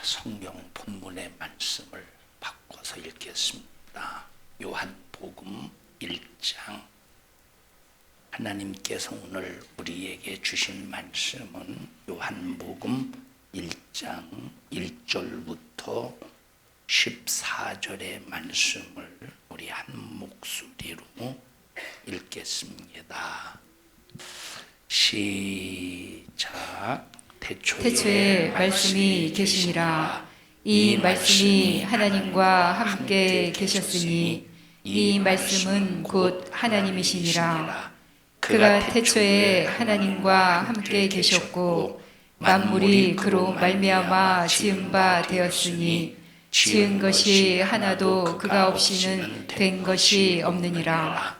성경 본문의 말씀을 바꿔서 읽겠습니다. 요한복음 1장. 하나님께서 오늘 우리에게 주신 말씀은 요한복음 1장 1절부터 14절의 말씀을 우리 한 목소리로 읽겠습니다. 시작. 태초에 말씀이 계시니라. 이 말씀이 하나님과 함께 계셨으니 이 말씀은 곧 하나님이시니라. 그가 태초에 하나님과 함께 계셨고 만물이 그로 말미암아 지은 바 되었으니 지은 것이 하나도 그가 없이는 된 것이 없느니라.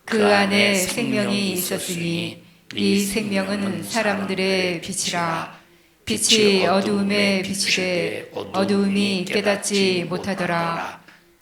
그 안에 생명이 있었으니 이 생명은 사람들의 빛이라. 빛이 어두움에 비치되 어두움이 깨닫지 못하더라.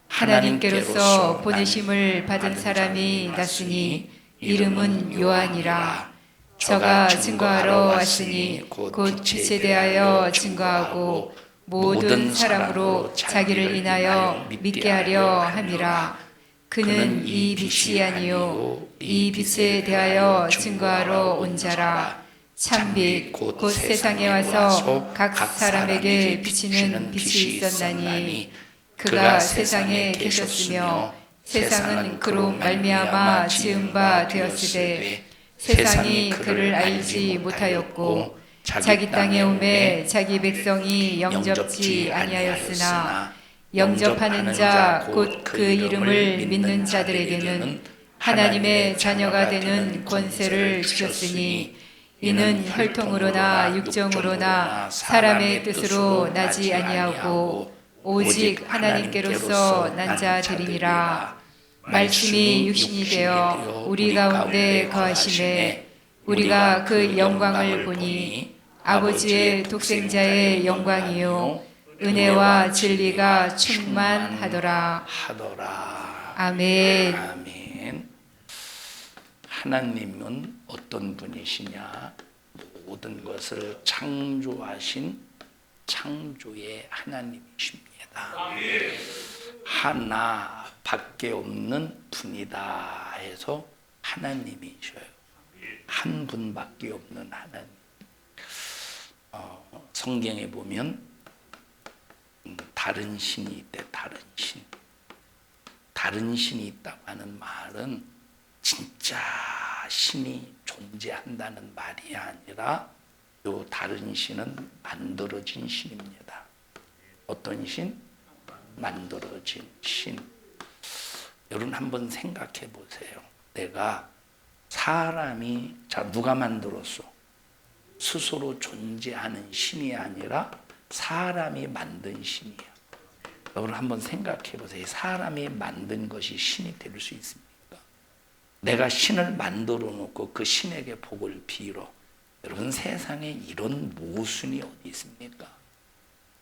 하나님께로서 보내심을 받은 사람이 났으니 이름은 요한이라. 저가 증거하러 왔으니 곧 빛에 대하여 증거하고 모든 사람으로 자기를 인하여 믿게 하려 함이라. 그는 이 빛이 아니요 이 빛에 대하여 증거하러 온 자라. 참빛 곧 세상에 와서 각 사람에게 비치는 빛이 있었나니 그가 세상에 계셨으며 세상은 그로 말미암아 지은 바 되었으되 세상이 그를 알지 못하였고 자기 땅에 오매 자기 백성이 영접지 아니하였으나 영접하는 자 곧 그 이름을 믿는 자들에게는 하나님의 자녀가 되는 권세를 주셨으니 이는 혈통으로나 육정으로나 사람의 뜻으로 나지 아니하고 오직 하나님께로서 난 자들이니라. 말씀이 육신이 되어 우리 가운데 거하심에 우리가 그 영광을 보니 아버지의 독생자의 영광이요 은혜와 진리가 충만하더라. 아멘. 아멘. 하나님은 어떤 분이시냐? 모든 것을 창조하신 창조의 하나님이십니다. 하나밖에 없는 분이다 해서 하나님이셔요. 한 분밖에 없는 하나님. 성경에 보면 다른 신이 있대. 다른 신. 다른 신이 있다고 하는 말은 진짜 신이 존재한다는 말이 아니라 요 다른 신은 만들어진 신입니다. 어떤 신? 만들어진 신. 여러분 한번 생각해 보세요. 내가 사람이 누가 만들었어? 스스로 존재하는 신이 아니라 사람이 만든 신이야. 여러분 한번 생각해 보세요. 사람이 만든 것이 신이 될 수 있습니까? 내가 신을 만들어 놓고 그 신에게 복을 빌어. 여러분 세상에 이런 모순이 어디 있습니까?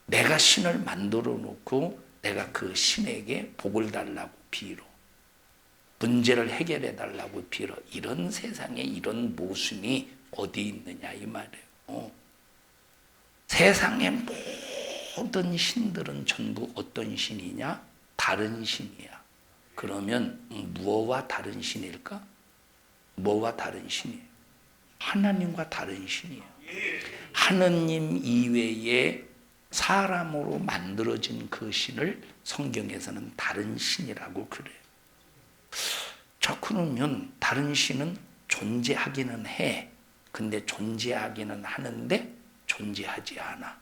내가 신을 만들어 놓고 내가 그 신에게 복을 달라고 빌어. 문제를 해결해 달라고 빌어. 이런 세상에 이런 모순이 어디 있느냐 이 말이에요. 세상의 모든 신들은 전부 어떤 신이냐? 다른 신이야. 그러면 무엇과 다른 신일까? 뭐와 다른 신이에요? 하나님과 다른 신이에요. 하느님 이외에 사람으로 만들어진 그 신을 성경에서는 다른 신이라고 그래요. 자, 그러면 다른 신은 존재하기는 해. 근데 존재하기는 하는데 존재하지 않아.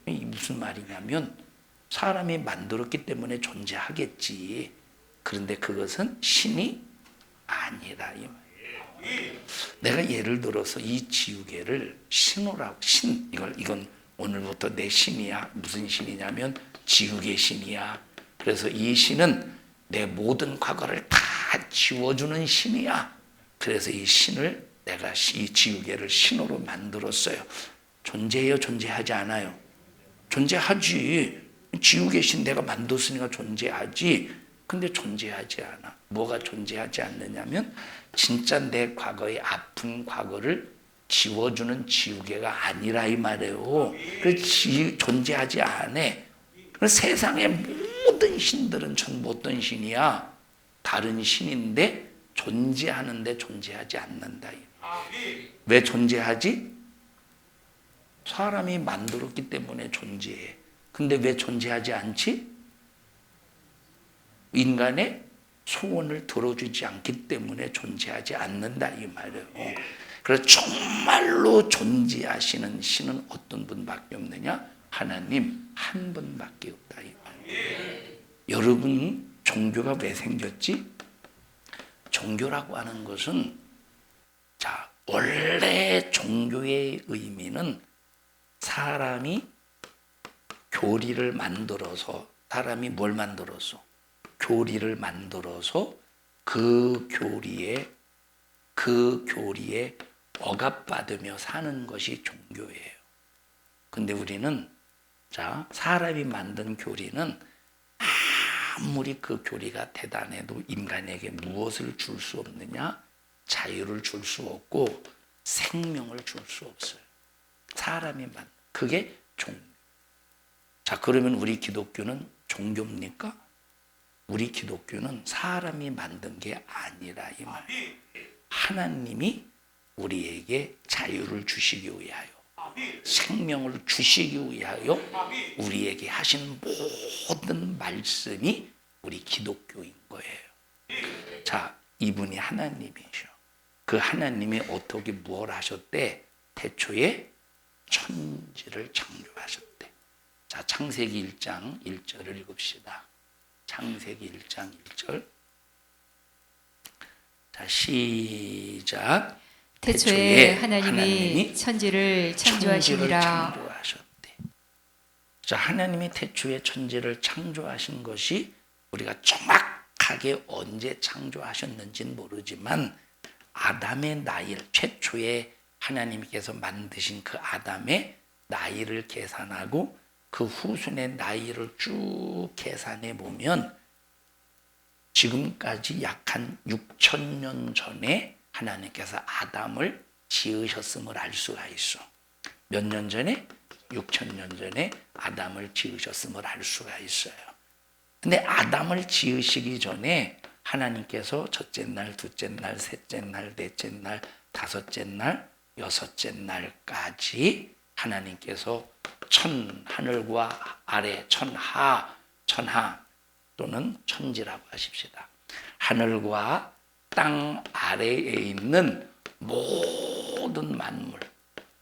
이 무슨 말이냐면 사람이 만들었기 때문에 존재하겠지. 그런데 그것은 신이 아니라 이 말이에요. 내가 예를 들어서 이 지우개를 신호라고 이건 오늘부터 내 신이야. 무슨 신이냐면 지우개 신이야. 그래서 이 신은 내 모든 과거를 다 지워주는 신이야. 그래서 이 신을 내가 이 지우개를 신호로 만들었어요. 존재해요? 존재하지 않아요? 존재하지. 지우개 신 내가 만들었으니까 존재하지. 근데 존재하지 않아. 뭐가 존재하지 않느냐면 진짜 내 과거의 아픈 과거를 지워주는 지우개가 아니라 이 말이에요. 그래서 존재하지 않아. 그래서 세상의 모든 신들은 전부 어떤 신이야? 다른 신인데 존재하는데 존재하지 않는다. 왜 존재하지? 사람이 만들었기 때문에 존재해. 근데 왜 존재하지 않지? 인간의 소원을 들어주지 않기 때문에 존재하지 않는다 이 말이에요. 그래서 정말로 존재하시는 신은 어떤 분밖에 없느냐? 하나님 한 분밖에 없다 이 말이에요. 여러분 종교가 왜 생겼지? 종교라고 하는 것은 자 원래 종교의 의미는 사람이 교리를 만들어서 사람이 뭘 만들어서? 교리를 만들어서 그 교리에 억압받으며 사는 것이 종교예요. 근데 우리는 자 사람이 만든 교리는 아무리 그 교리가 대단해도 인간에게 무엇을 줄 수 없느냐? 자유를 줄 수 없고 생명을 줄 수 없어요. 사람이 만든 그게 종교. 자 그러면 우리 기독교는 종교입니까? 우리 기독교는 사람이 만든 게 아니라 이 말. 하나님이 우리에게 자유를 주시기 위하여 생명을 주시기 위하여 우리에게 하신 모든 말씀이 우리 기독교인 거예요. 자, 이분이 하나님이셔. 그 하나님이 어떻게 무엇을 하셨대? 태초에 천지를 창조하셨대. 자, 창세기 1장 1절을 읽읍시다. 창세기 1장 1절. 자, 시작. 태초에 하나님이 천지를 창조하시니라. 창조하셨대. 자, 하나님이 태초에 천지를 창조하신 것이 우리가 정확하게 언제 창조하셨는지는 모르지만 아담의 나이를 최초에 하나님께서 만드신 그 아담의 나이를 계산하고 그 후손의 나이를 쭉 계산해 보면 지금까지 약 한 6,000년 전에 하나님께서 아담을 지으셨음을 알 수가 있어. 몇 년 전에? 6,000년 전에 아담을 지으셨음을 알 수가 있어요. 근데 아담을 지으시기 전에 하나님께서 첫째 날, 둘째 날, 셋째 날, 넷째 날, 다섯째 날, 여섯째 날까지 하나님께서 하늘과 아래 천하 또는 천지라고 하십시다. 하늘과 땅 아래에 있는 모든 만물,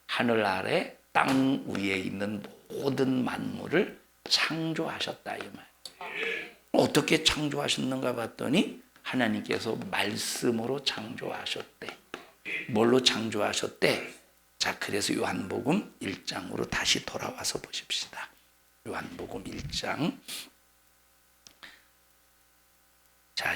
하늘 아래 땅 위에 있는 모든 만물을 창조하셨다 이 말. 어떻게 창조하셨는가 봤더니 하나님께서 말씀으로 창조하셨대. 뭘로 창조하셨대? 자, 그래서 요한복음 1장으로 다시 돌아와서 보십시다. 요한복음 1장. 자,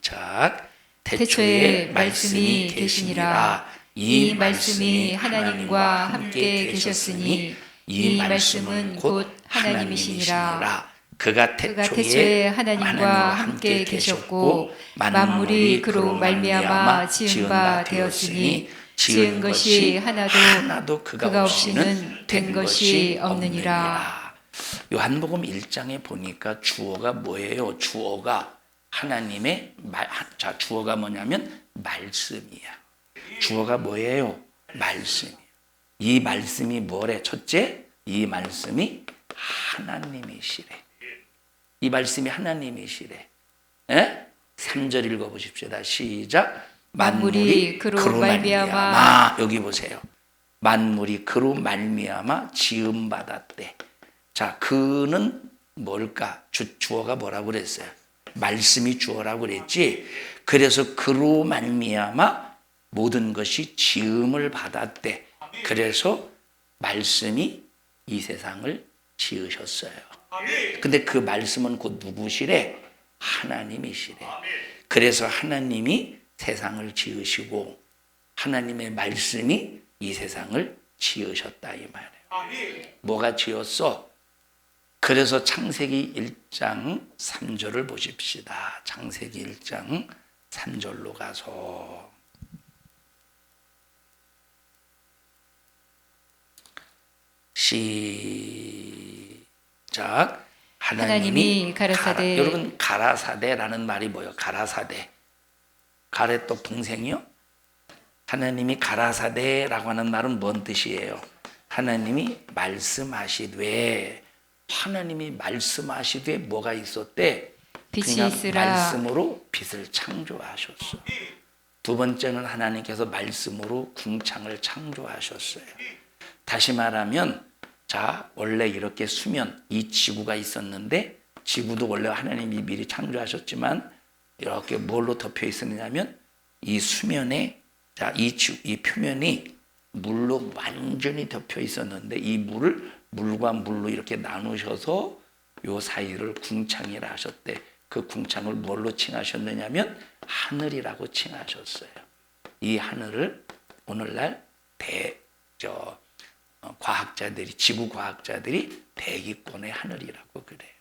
시작. 태초에 말씀이 계시니라. 이 말씀이 하나님과 함께 계셨으니 이 말씀은 곧 하나님이시니라. 그가 태초에 하나님과 함께 계셨고 만물이 그로 말미암아 지은 바 되었으니 지은 것이 하나도 그가 없이는 된 것이 없느니라. 요한복음 1장에 보니까 주어가 뭐예요? 주어가 하나님의 자, 주어가 뭐냐면 말씀이야. 주어가 뭐예요? 말씀이야. 이 말씀이 뭐래? 첫째, 이 말씀이 하나님이시래. 이 말씀이 하나님이시래. 3절 읽어보십시다. 시작. 만물이 그로 말미암아. 여기 보세요. 만물이 그로 말미암아 지음 받았대. 자, 그는 뭘까? 주어가 뭐라고 그랬어요? 말씀이 주어라고 그랬지. 그래서 그로 말미암아 모든 것이 지음을 받았대. 그래서 말씀이 이 세상을 지으셨어요. 근데 그 말씀은 곧 누구시래? 하나님이시래. 그래서 하나님이 세상을 지으시고 하나님의 말씀이 이 세상을 지으셨다 이 말이에요. 뭐가 지었어? 그래서 창세기 1장 3절을 보십시다. 창세기 1장 3절로 가서 시작. 하나님이 가라사대. 여러분 가라사대라는 말이 뭐예요? 가라사대. 가레떡 동생이요? 하나님이 가라사대라고 하는 말은 뭔 뜻이에요? 하나님이 말씀하시되, 하나님이 말씀하시되 뭐가 있었대? 빛이 그냥 있으라. 말씀으로 빛을 창조하셨어. 두 번째는 하나님께서 말씀으로 궁창을 창조하셨어요. 다시 말하면, 자, 원래 이렇게 수면, 이 지구가 있었는데, 지구도 원래 하나님이 미리 창조하셨지만 이렇게 뭘로 덮여 있었느냐면 이 수면에, 자, 이 표면이 물로 완전히 덮여 있었는데, 이 물과 물로 이렇게 나누셔서 요 사이를 궁창이라 하셨대. 그 궁창을 뭘로 칭하셨느냐면 하늘이라고 칭하셨어요. 이 하늘을 오늘날 과학자들이, 지구 과학자들이 대기권의 하늘이라고 그래요.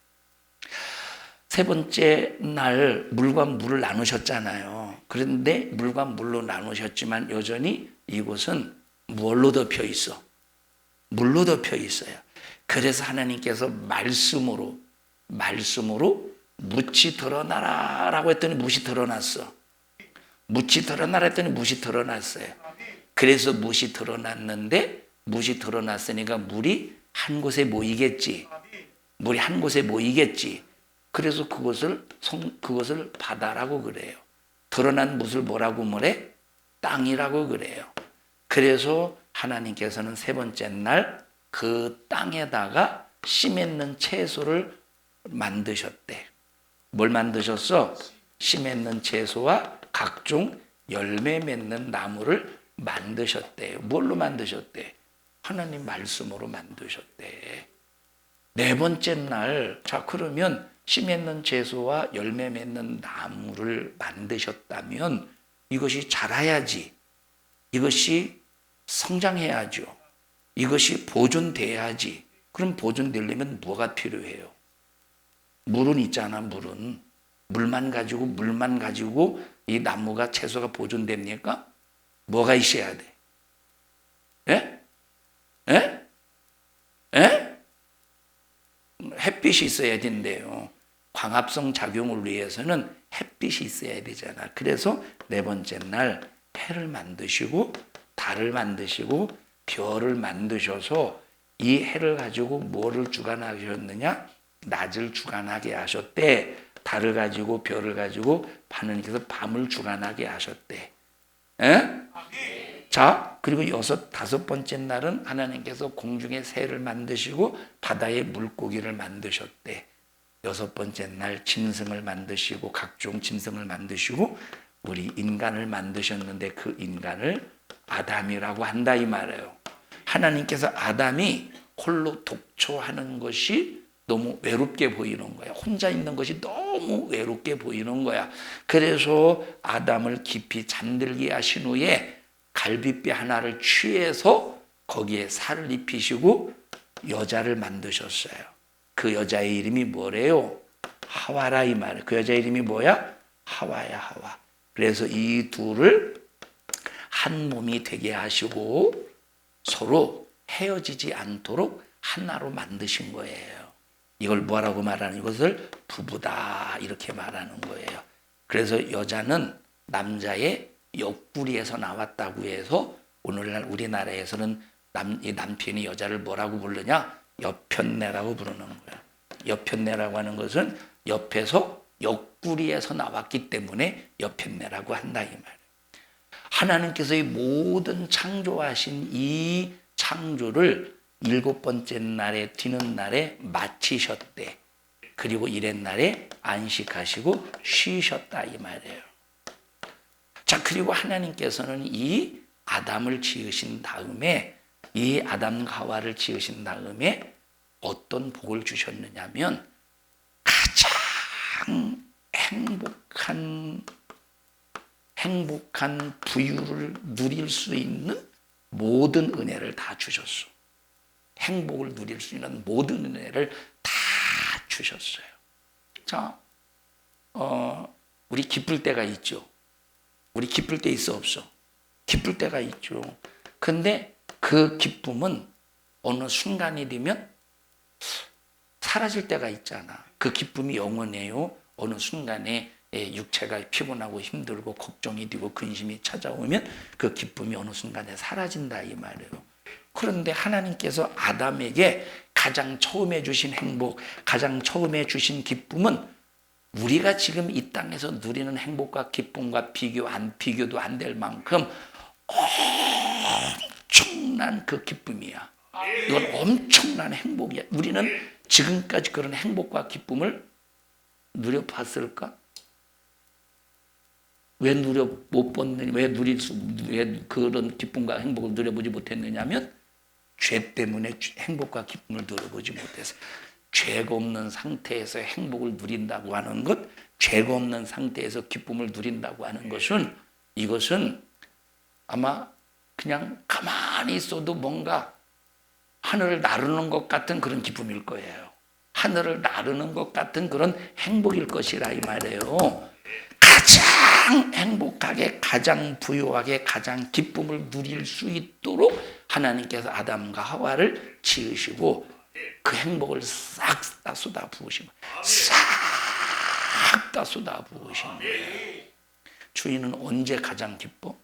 세 번째 날 물과 물을 나누셨잖아요. 그런데 물과 물로 나누셨지만 여전히 이곳은 뭘로 덮여 있어? 물로 덮여 있어요. 그래서 하나님께서 말씀으로 묻이 드러나라 라고 했더니 묻이 드러났어. 묻이 드러나라 했더니 묻이 드러났어요. 그래서 묻이 드러났는데, 묻이 드러났으니까 물이 한 곳에 모이겠지. 물이 한 곳에 모이겠지. 그래서 그것을 바다라고 그래요. 드러난 묻을 뭐라고 그래? 땅이라고 그래요. 그래서 하나님께서는 세 번째 날 그 땅에다가 씨 맺는 채소를 만드셨대. 뭘 만드셨어? 씨 맺는 채소와 각종 열매 맺는 나무를 만드셨대요. 뭘로 만드셨대? 하나님 말씀으로 만드셨대. 네 번째 날, 자, 그러면 씨 맺는 채소와 열매 맺는 나무를 만드셨다면 이것이 자라야지. 이것이 성장해야죠. 이것이 보존돼야지. 그럼 보존되려면 뭐가 필요해요? 물은 있잖아, 물은. 물만 가지고 이 나무가, 채소가 보존됩니까? 뭐가 있어야 돼? 예? 예? 예? 햇빛이 있어야 된대요. 광합성 작용을 위해서는 햇빛이 있어야 되잖아. 그래서 네 번째 날 해를 만드시고 달을 만드시고 별을 만드셔서 이 해를 가지고 뭐를 주관하셨느냐? 낮을 주관하게 하셨대. 달을 가지고 별을 가지고 하나님께서 밤을 주관하게 하셨대. 에? 자, 그리고 다섯 번째 날은 하나님께서 공중의 새를 만드시고 바다의 물고기를 만드셨대. 여섯 번째 날 짐승을 만드시고 각종 짐승을 만드시고 우리 인간을 만드셨는데 그 인간을 아담이라고 한다 이 말이에요. 하나님께서 아담이 홀로 독초하는 것이 너무 외롭게 보이는 거야. 혼자 있는 것이 너무 외롭게 보이는 거야. 그래서 아담을 깊이 잠들게 하신 후에 갈빗뼈 하나를 취해서 거기에 살을 입히시고 여자를 만드셨어요. 그 여자의 이름이 뭐래요? 하와라 이 말이에요. 그 여자 이름이 뭐야? 하와야, 하와. 그래서 이 둘을 한 몸이 되게 하시고 서로 헤어지지 않도록 하나로 만드신 거예요. 이걸 뭐라고 말하는, 이것을 부부다 이렇게 말하는 거예요. 그래서 여자는 남자의 옆구리에서 나왔다고 해서 오늘날 우리나라에서는 이 남편이 여자를 뭐라고 부르냐? 여편네라고 부르는 거야. 여편네라고 하는 것은 옆에서 옆구리에서 나왔기 때문에 여편네라고 한다 이 말이에요. 하나님께서 이 모든 창조하신 이 창조를 일곱 번째 날에 뒤는 날에 마치셨대. 그리고 이렛날에 안식하시고 쉬셨다 이 말이에요. 자, 그리고 하나님께서는 이 아담을 지으신 다음에, 이 아담과 하와를 지으신 다음에 어떤 복을 주셨느냐면 가장 행복한 부유를 누릴 수 있는 모든 은혜를 다 주셨어. 행복을 누릴 수 있는 모든 은혜를 다 주셨어요. 자, 우리 기쁠 때가 있죠. 우리 기쁠 때 있어 없어? 기쁠 때가 있죠. 근데 그 기쁨은 어느 순간이 되면 사라질 때가 있잖아. 그 기쁨이 영원해요. 어느 순간에 육체가 피곤하고 힘들고 걱정이 되고 근심이 찾아오면 그 기쁨이 어느 순간에 사라진다 이 말이에요. 그런데 하나님께서 아담에게 가장 처음에 주신 행복, 가장 처음에 주신 기쁨은 우리가 지금 이 땅에서 누리는 행복과 기쁨과 비교도 안 될 만큼 엄청난 그 기쁨이야. 이건 엄청난 행복이야. 우리는 지금까지 그런 행복과 기쁨을 누려봤을까? 왜 못 봤느냐? 왜 그런 기쁨과 행복을 누려보지 못했느냐면 죄 때문에 행복과 기쁨을 누려보지 못해서. 죄가 없는 상태에서 행복을 누린다고 하는 것, 죄가 없는 상태에서 기쁨을 누린다고 하는 것은, 이것은 아마 그냥 가만히 있어도 뭔가 하늘을 나르는 것 같은 그런 기쁨일 거예요. 하늘을 나르는 것 같은 그런 행복일 것이라 이 말이에요. 가장 행복하게, 가장 부유하게, 가장 기쁨을 누릴 수 있도록 하나님께서 아담과 하와를 지으시고 그 행복을 싹 다 쏟아 부으신 거예요. 싹 다 쏟아 부으신 거예요. 주인은 언제 가장 기뻐?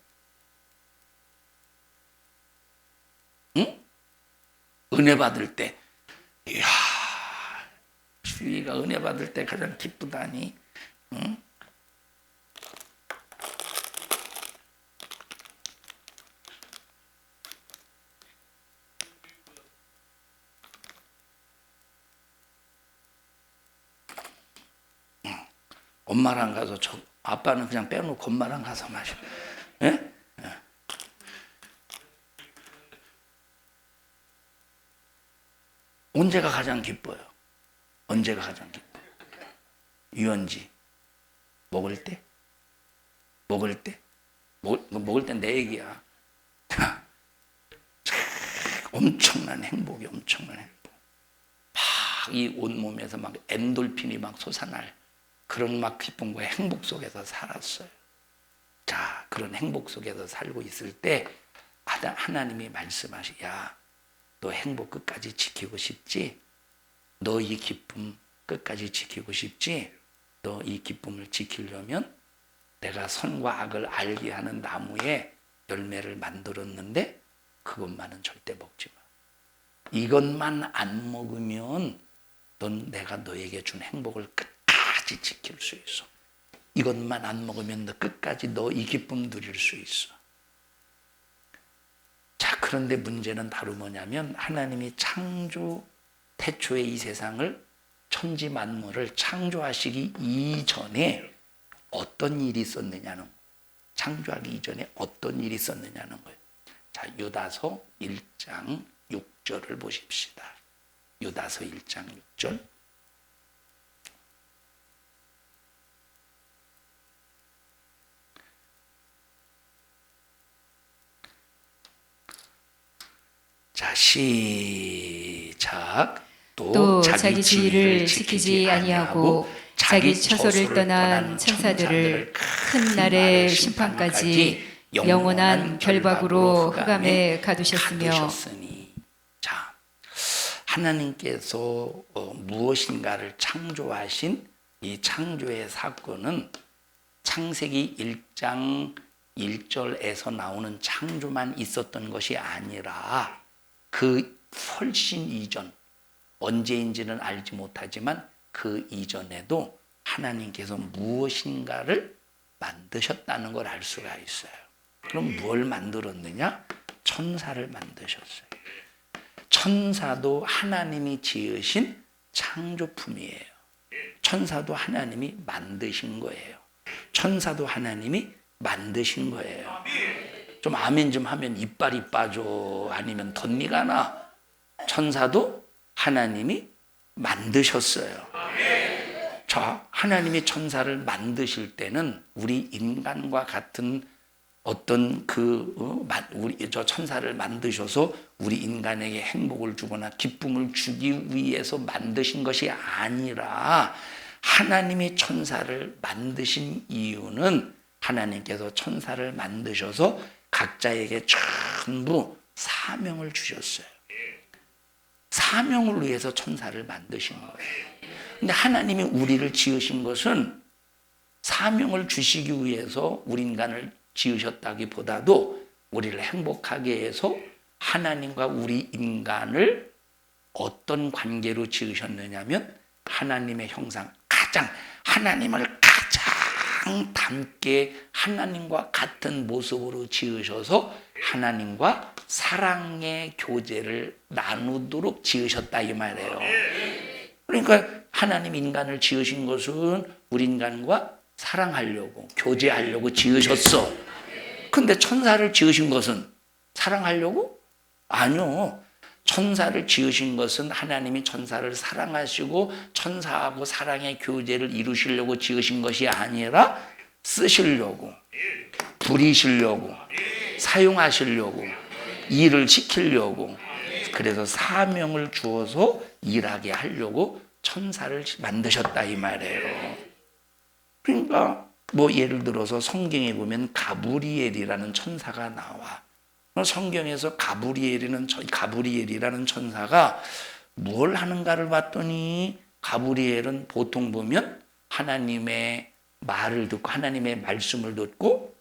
응? 은혜 받을 때. 이야, 주인가 은혜 받을 때 가장 기쁘다니. 응? 엄마랑 가서 아빠는 그냥 빼놓고 엄마랑 가서 마셔. 예? 예. 언제가 가장 기뻐요? 언제가 가장 기뻐? 유연지 먹을 때? 먹을 때? 먹을 땐 내 얘기야. 엄청난 행복이 엄청난 행복. 막 이 온몸에서 막 엔돌핀이 막 솟아날 그런 막 기쁨과 행복 속에서 살았어요. 자, 그런 행복 속에서 살고 있을 때 하나님이 말씀하시, 야, 너 행복 끝까지 지키고 싶지? 너 이 기쁨 끝까지 지키고 싶지? 너 이 기쁨을 지키려면 내가 선과 악을 알게 하는 나무에 열매를 만들었는데 그것만은 절대 먹지 마. 이것만 안 먹으면 넌 내가 너에게 준 행복을 끝까지 지킬 수 있어. 이것만 안 먹으면 너 끝까지 너 이 기쁨 누릴 수 있어. 자, 그런데 문제는 바로 뭐냐면 하나님이 태초에 이 세상을 천지 만물을 창조하시기 이전에 어떤 일이 있었느냐는, 창조하기 이전에 어떤 일이 있었느냐는 거예요. 자, 유다서 1장 6절을 보십시다. 유다서 1장 6절. 자, 시작. 또 자기 지위를 지키지 아니하고 자기 처소를 떠난 천사들을 큰 날의 심판까지 영원한 결박으로 흑암에 가두셨으며. 자, 하나님께서 무엇인가를 창조하신 이 창조의 사건은 창세기 1장 1절에서 나오는 창조만 있었던 것이 아니라 그 훨씬 이전, 언제인지는 알지 못하지만 그 이전에도 하나님께서 무엇인가를 만드셨다는 걸 알 수가 있어요. 그럼 뭘 만들었느냐? 천사를 만드셨어요. 천사도 하나님이 지으신 창조품이에요. 천사도 하나님이 만드신 거예요. 천사도 하나님이 만드신 거예요. 좀 아멘 좀 하면 이빨이 빠져, 아니면 덧니가 나. 천사도 하나님이 만드셨어요. 자, 하나님이 천사를 만드실 때는 우리 인간과 같은 어떤 저 천사를 만드셔서 우리 인간에게 행복을 주거나 기쁨을 주기 위해서 만드신 것이 아니라, 하나님이 천사를 만드신 이유는 하나님께서 천사를 만드셔서 각자에게 전부 사명을 주셨어요. 사명을 위해서 천사를 만드신 거예요. 근데 하나님이 우리를 지으신 것은 사명을 주시기 위해서 우리 인간을 지으셨다기보다도 우리를 행복하게 해서 하나님과 우리 인간을 어떤 관계로 지으셨느냐면 하나님의 형상, 하나님을 가장 닮게 하나님과 같은 모습으로 지으셔서 하나님과 사랑의 교제를 나누도록 지으셨다 이 말이에요. 그러니까 하나님 인간을 지으신 것은 우리 인간과 사랑하려고 교제하려고 지으셨어. 근데 천사를 지으신 것은 사랑하려고? 아니요. 천사를 지으신 것은 하나님이 천사를 사랑하시고 천사하고 사랑의 교제를 이루시려고 지으신 것이 아니라 쓰시려고, 부리시려고, 사용하시려고, 일을 시키려고, 그래서 사명을 주어서 일하게 하려고 천사를 만드셨다 이 말이에요. 그러니까 뭐 예를 들어서 성경에 보면 가브리엘이라는 천사가 나와. 성경에서 가브리엘이라는 천사가 뭘 하는가를 봤더니 가브리엘은 보통 보면 하나님의 말을 듣고 하나님의 말씀을 듣고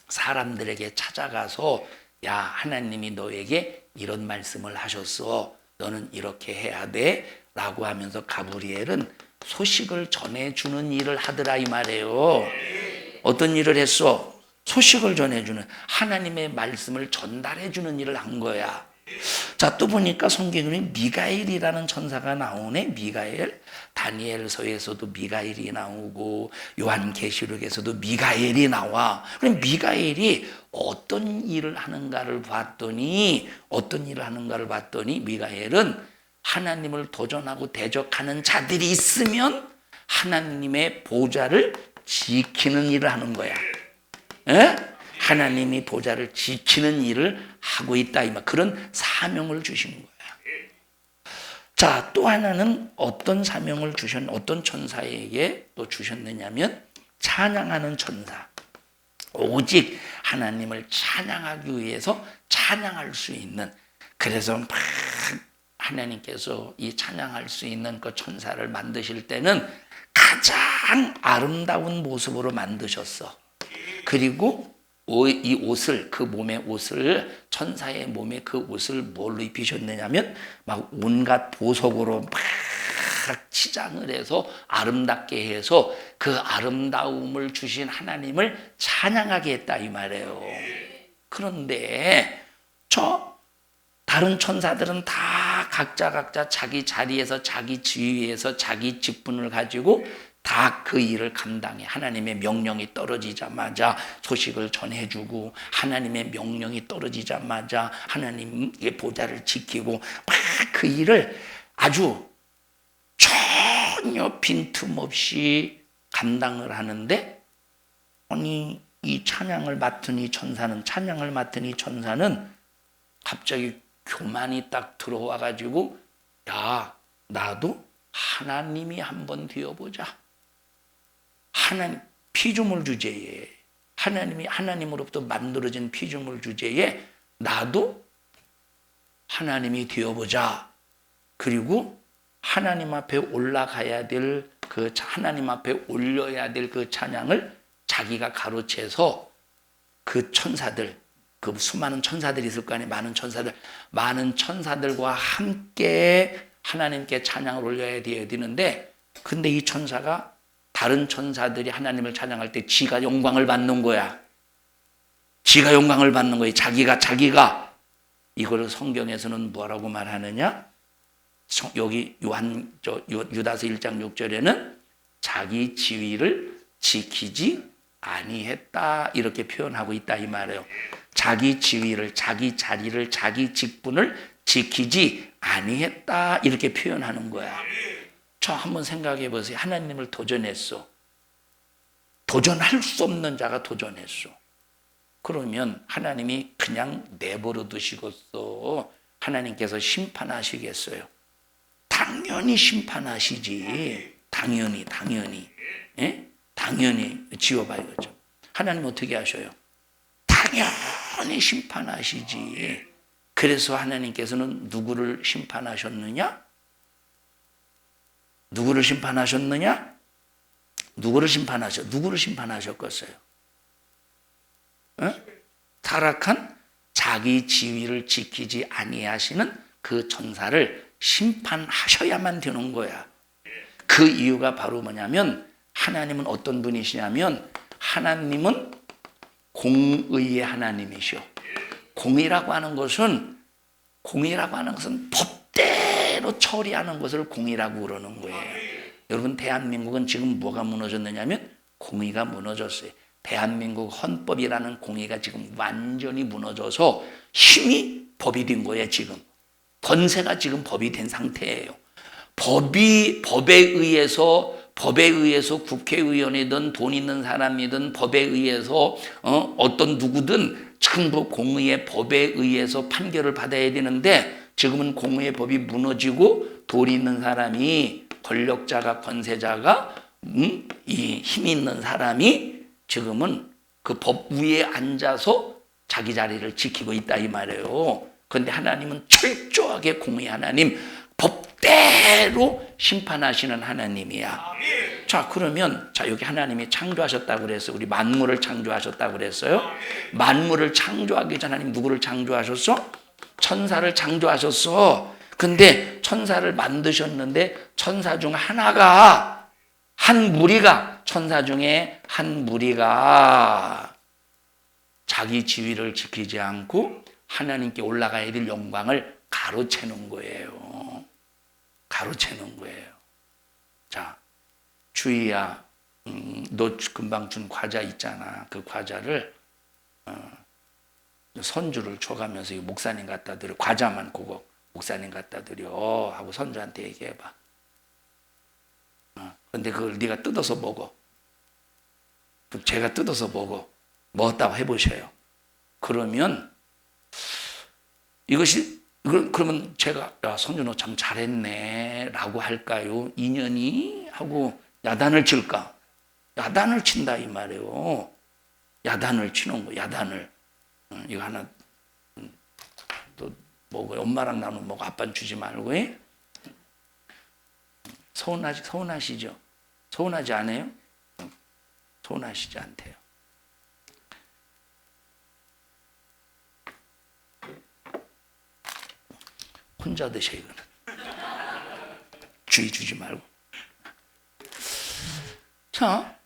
사람들에게 찾아가서 야, 하나님이 너에게 이런 말씀을 하셨어. 너는 이렇게 해야 돼. 라고 하면서 가브리엘은 소식을 전해주는 일을 하더라 이 말이에요. 어떤 일을 했어? 소식을 전해주는, 하나님의 말씀을 전달해주는 일을 한 거야. 자, 또 보니까 성경에 미가엘이라는 천사가 나오네. 미가엘. 다니엘서에서도 미가엘이 나오고 요한계시록에서도 미가엘이 나와. 그럼 미가엘이 어떤 일을 하는가를 봤더니 미가엘은 하나님을 도전하고 대적하는 자들이 있으면 하나님의 보좌를 지키는 일을 하는 거야. 에? 하나님이 보좌를 지키는 일을 하고 있다 이 말. 그런 사명을 주신 거야. 자, 또 하나는 어떤 사명을 어떤 천사에게 또 주셨느냐면 찬양하는 천사. 오직 하나님을 찬양하기 위해서 찬양할 수 있는, 그래서 막 하나님께서 이 찬양할 수 있는 그 천사를 만드실 때는 가장 아름다운 모습으로 만드셨어. 그리고 이 옷을, 그 몸의 옷을, 천사의 몸에 그 옷을 뭘로 입히셨느냐면 막 온갖 보석으로 막 치장을 해서 아름답게 해서 그 아름다움을 주신 하나님을 찬양하게 했다 이 말이에요. 그런데 다른 천사들은 다 각자 자기 자리에서 자기 지위에서 자기 직분을 가지고 다 그 일을 감당해. 하나님의 명령이 떨어지자마자 소식을 전해주고, 하나님의 명령이 떨어지자마자 하나님의 보좌를 지키고, 막 그 일을 아주 전혀 빈틈없이 감당을 하는데, 아니 이 찬양을 맡은 이 천사는 갑자기 교만이 딱 들어와 가지고, 야, 나도 하나님이 한번 되어보자. 하나님 피조물 주제에, 하나님으로부터 만들어진 피조물 주제에 나도 하나님이 되어보자. 그리고 하나님 앞에 올라가야 될 그 하나님 앞에 올려야 될 그 찬양을 자기가 가로채서 그 천사들, 그 수많은 천사들이 있을 거 아니에요. 많은 천사들과 함께 하나님께 찬양을 올려야 되는데, 근데 이 천사가 다른 천사들이 하나님을 찬양할 때 지가 영광을 받는 거야. 자기가. 이거를 성경에서는 뭐라고 말하느냐? 여기 유다서 1장 6절에는 자기 지위를 지키지 아니했다 이렇게 표현하고 있다 이 말이에요. 자기 지위를, 자기 자리를, 자기 직분을 지키지 아니했다 이렇게 표현하는 거야. 저 한번 생각해 보세요. 하나님을 도전했어. 도전할 수 없는 자가 도전했어. 그러면 하나님이 그냥 내버려 두시겠어? 하나님께서 심판하시겠어요? 당연히 심판하시지. 당연히. 예? 당연히 지워봐야죠. 하나님 어떻게 하셔요? 당연히 심판하시지. 그래서 하나님께서는 누구를 심판하셨느냐? 누구를 심판하셨느냐? 누구를 심판하셨겠어요? 타락한 자기 지위를 지키지 아니하시는 그 천사를 심판하셔야만 되는 거야. 그 이유가 바로 뭐냐면 하나님은 어떤 분이시냐면 하나님은 공의의 하나님이시오. 공의라고 하는 것은 법대로 처리하는 것을 공의라고 그러는 거예요. 여러분, 대한민국은 지금 뭐가 무너졌느냐면 공의가 무너졌어요. 대한민국 헌법이라는 공의가 지금 완전히 무너져서 힘이 법이 된 거예요. 지금 권세가 지금 법이 된 상태예요. 법에 의해서 국회의원이든 돈 있는 사람이든 법에 의해서 어떤 누구든 전부 공의의 법에 의해서 판결을 받아야 되는데 지금은 공의의 법이 무너지고 돈 있는 사람이, 권력자가, 권세자가, 이 힘 있는 사람이 지금은 그 법 위에 앉아서 자기 자리를 지키고 있다 이 말이에요. 그런데 하나님은 철저하게 공의 하나님, 법대로 심판하시는 하나님이야. 자, 그러면 여기 하나님이 창조하셨다고 그랬어요. 우리 만물을 창조하셨다고 그랬어요. 만물을 창조하기 전 하나님 누구를 창조하셨어? 천사를 창조하셨어. 근데 천사를 만드셨는데 천사 중 하나가, 한 무리가, 천사 중에 한 무리가 자기 지위를 지키지 않고 하나님께 올라가야 될 영광을 가로채는 거예요. 가로채는 거예요. 자, 주희야, 너 금방 준 과자 있잖아. 그 과자를 선주를 줘가면서 목사님 갖다 드려. 과자만 그거 목사님 갖다 드려 하고 선주한테 얘기해봐. 근데 그걸 네가 뜯어서 먹어. 그럼 제가 뜯어서 먹어. 먹었다고 해보셔요. 그러면 그러면 제가 야, 선주 너 참 잘했네 라고 할까요? 인연이? 하고 야단을 칠까? 야단을 친다 이 말이에요. 야단을 치는 거, 야단을. 이거 하나 또 먹어요. 엄마랑 나누면 먹어. 아빠는 주지 말고. 서운하시죠? 서운하지 않아요? 서운하시지 않대요. 혼자 드셔 이거는. 주의 주지 말고. 자,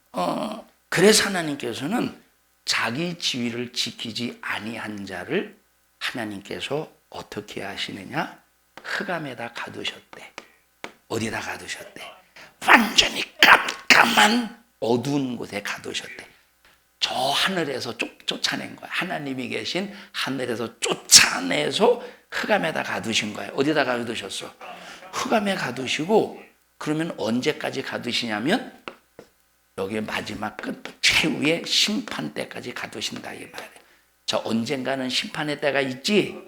그래서 하나님께서는 자기 지위를 지키지 아니한 자를 하나님께서 어떻게 하시느냐? 흑암에다 가두셨대. 어디다 가두셨대? 완전히 깜깜한 어두운 곳에 가두셨대. 저 하늘에서 쫓아낸 거야. 하나님이 계신 하늘에서 쫓아내서 흑암에다 가두신 거예요. 어디다 가두셨어? 흑암에 가두시고, 그러면 언제까지 가두시냐면 여기 마지막 끝 최후의 심판 때까지 가두신다 이 말이에요. 저 언젠가는 심판의 때가 있지.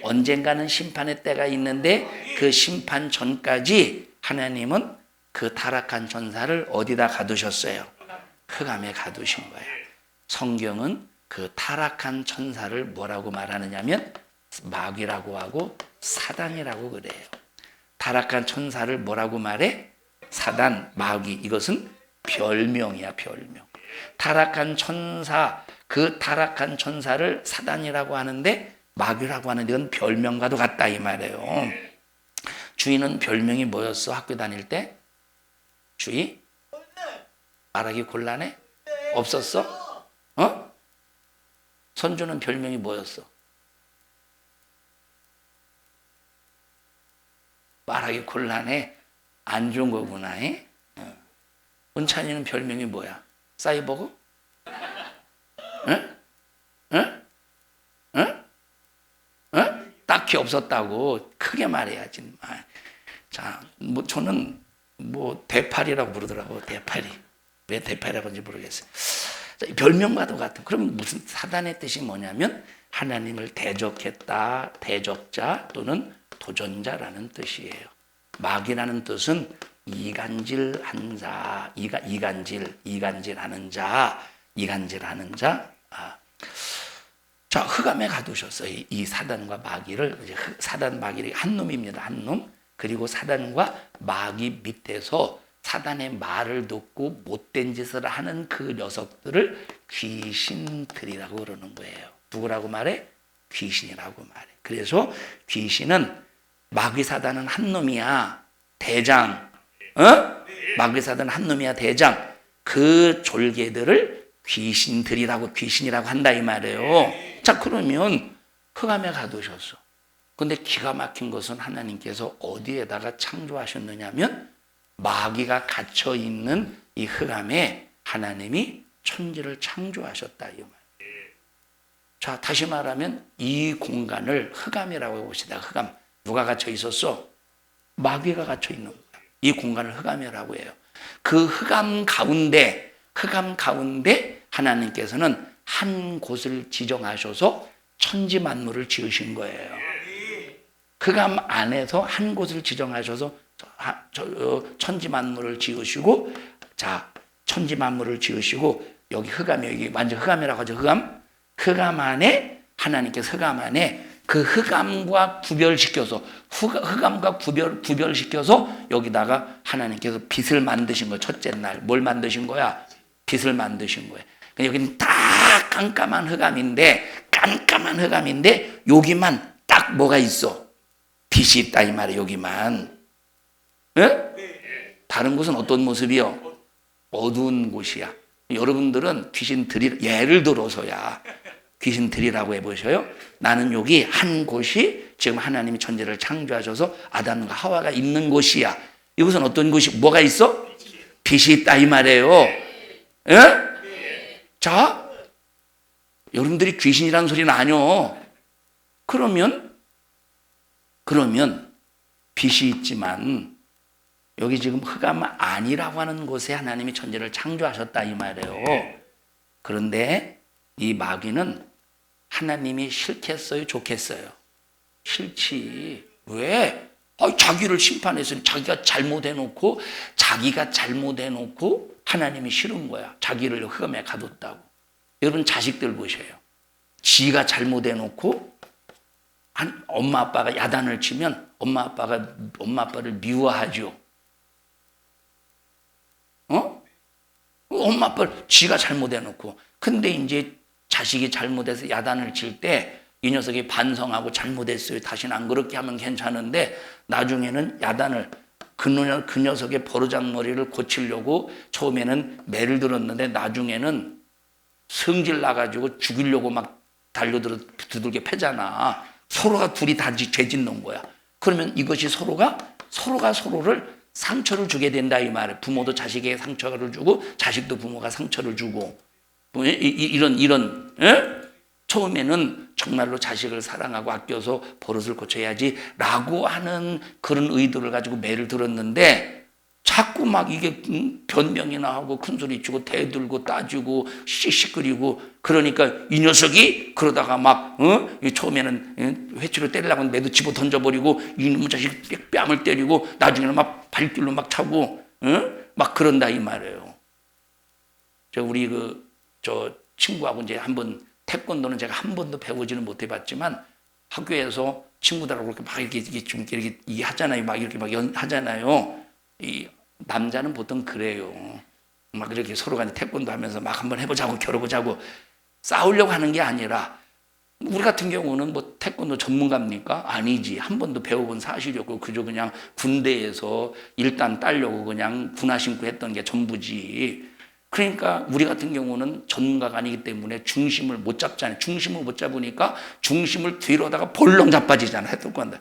언젠가는 심판의 때가 있는데 그 심판 전까지 하나님은 그 타락한 천사를 어디다 가두셨어요? 흑암에 가두신 거예요. 성경은 그 타락한 천사를 뭐라고 말하느냐면 마귀라고 하고 사단이라고 그래요. 타락한 천사를 뭐라고 말해? 사단, 마귀. 이것은 별명이야, 별명. 타락한 천사, 그 타락한 천사를 사단이라고 하는데 마귀라고 하는 이건 별명과도 같다 이 말이에요. 주희는 별명이 뭐였어? 학교 다닐 때? 주희? 말하기 곤란해? 없었어? 선주는 별명이 뭐였어? 말하기 곤란해? 안 좋은 거구나. 은찬이는 별명이 뭐야? 사이버그? 응? 응? 응? 응? 딱히 없었다고 크게 말해야지. 자, 저는 대파리라고 부르더라고. 대파리. 왜 대파리라고 하는지 모르겠어요. 자, 별명과도 같은. 그럼 무슨 사단의 뜻이 뭐냐면 하나님을 대적했다, 대적자 또는 도전자라는 뜻이에요. 마귀라는 뜻은 이간질한 자, 이간질하는 자, 이간질하는 자. 자, 흑암에 가두셨어요. 이 사단과 마귀를. 사단 마귀를 한 놈입니다. 한 놈. 그리고 사단과 마귀 밑에서 사단의 말을 듣고 못된 짓을 하는 그 녀석들을 귀신들이라고 그러는 거예요. 누구라고 말해? 귀신이라고 말해. 그래서 귀신은 마귀 사단은 한 놈이야. 대장. 마귀 사단은 한 놈이야. 대장. 그 졸개들을 귀신이라고 한다 이 말이에요. 자, 그러면 흑암에 가두셨어. 근데 기가 막힌 것은 하나님께서 어디에다가 창조하셨느냐면 마귀가 갇혀 있는 이 흑암에 하나님이 천지를 창조하셨다 이 말이에요. 자, 다시 말하면 이 공간을 흑암이라고 해봅시다. 흑암. 누가 갇혀 있었어? 마귀가 갇혀 있는 거야. 이 공간을 흑암이라고 해요. 그 흑암 가운데 하나님께서는 한 곳을 지정하셔서 천지 만물을 지으신 거예요. 흑암 안에서 한 곳을 지정하셔서 천지 만물을 지으시고, 자, 천지 만물을 지으시고, 여기 흑암이, 여기 완전 흑암이라고 하죠. 흑암 안에 하나님께서 흑암 안에 그 흑암과 구별시켜서 여기다가 하나님께서 빛을 만드신 거예요. 첫째 날 뭘 만드신 거야? 빛을 만드신 거예요. 여기는 다 깜깜한 흑암인데 여기만 딱 뭐가 있어? 빛이 있다 이 말이에요. 여기만. 다른 곳은 어떤 모습이요? 어두운 곳이야. 여러분들은 귀신들이, 예를 들어서야 귀신들이라고 해보셔요. 나는 여기 한 곳이 지금 하나님이 천지를 창조하셔서 아담과 하와가 있는 곳이야. 이곳은 어떤 곳이, 뭐가 있어? 빛이 있다 이 말이에요. 자, 여러분들이 귀신이라는 소리는 아니요. 그러면 빛이 있지만 여기 지금 흑암 아니라고 하는 곳에 하나님이 천지를 창조하셨다 이 말이에요. 그런데 이 마귀는 하나님이 싫겠어요? 좋겠어요? 싫지. 왜? 자기를 심판해서 자기가 잘못해놓고 하나님이 싫은 거야. 자기를 흑암에 가뒀다고. 여러분 자식들 보셔요. 지가 잘못해놓고 엄마 아빠가 야단을 치면 엄마 아빠를 미워하죠. 엄마 아빠를 지가 잘못해놓고. 근데 이제 자식이 잘못해서 야단을 칠 때 이 녀석이 반성하고 잘못했어요. 다시는 안 그렇게 하면 괜찮은데 나중에는 야단을 그 녀석의 버르장머리를 고치려고 처음에는 매를 들었는데 나중에는 성질 나가지고 죽이려고 막 두들겨 패잖아. 서로가 둘이 다 죄 짓는 거야. 그러면 이것이 서로가 서로를 상처를 주게 된다 이 말이에요. 부모도 자식에게 상처를 주고 자식도 부모가 상처를 주고 이런 처음에는 정말로 자식을 사랑하고 아껴서 버릇을 고쳐야지 라고 하는 그런 의도를 가지고 매를 들었는데 자꾸 막 이게 변명이나 하고 큰소리 치고 대들고 따지고 씩씩거리고 그러니까 이 녀석이 그러다가 막 처음에는 회초로 때리려고 매도 집어 던져버리고 이놈의 자식 뺨을 때리고 나중에는 막 발길로 막 차고 막 그런다 이 말이에요. 우리 저 친구하고 이제 한번 태권도는 제가 한 번도 배우지는 못해봤지만 학교에서 친구들하고 그렇게 막 이렇게 하잖아요. 막 이렇게 막 하잖아요. 이 남자는 보통 그래요. 막 이렇게 서로가 태권도 하면서 막 한번 해보자고 겨뤄보자고 싸우려고 하는 게 아니라 우리 같은 경우는 뭐 태권도 전문가입니까? 아니지. 한 번도 배워본 사실이 없고 그저 그냥 군대에서 일단 따려고 그냥 군화 신고 했던 게 전부지. 그러니까 우리 같은 경우는 전문가가 아니기 때문에 중심을 못 잡잖아요. 중심을 못 잡으니까 중심을 뒤로다가 볼렁 자빠지잖아요. 해독관다.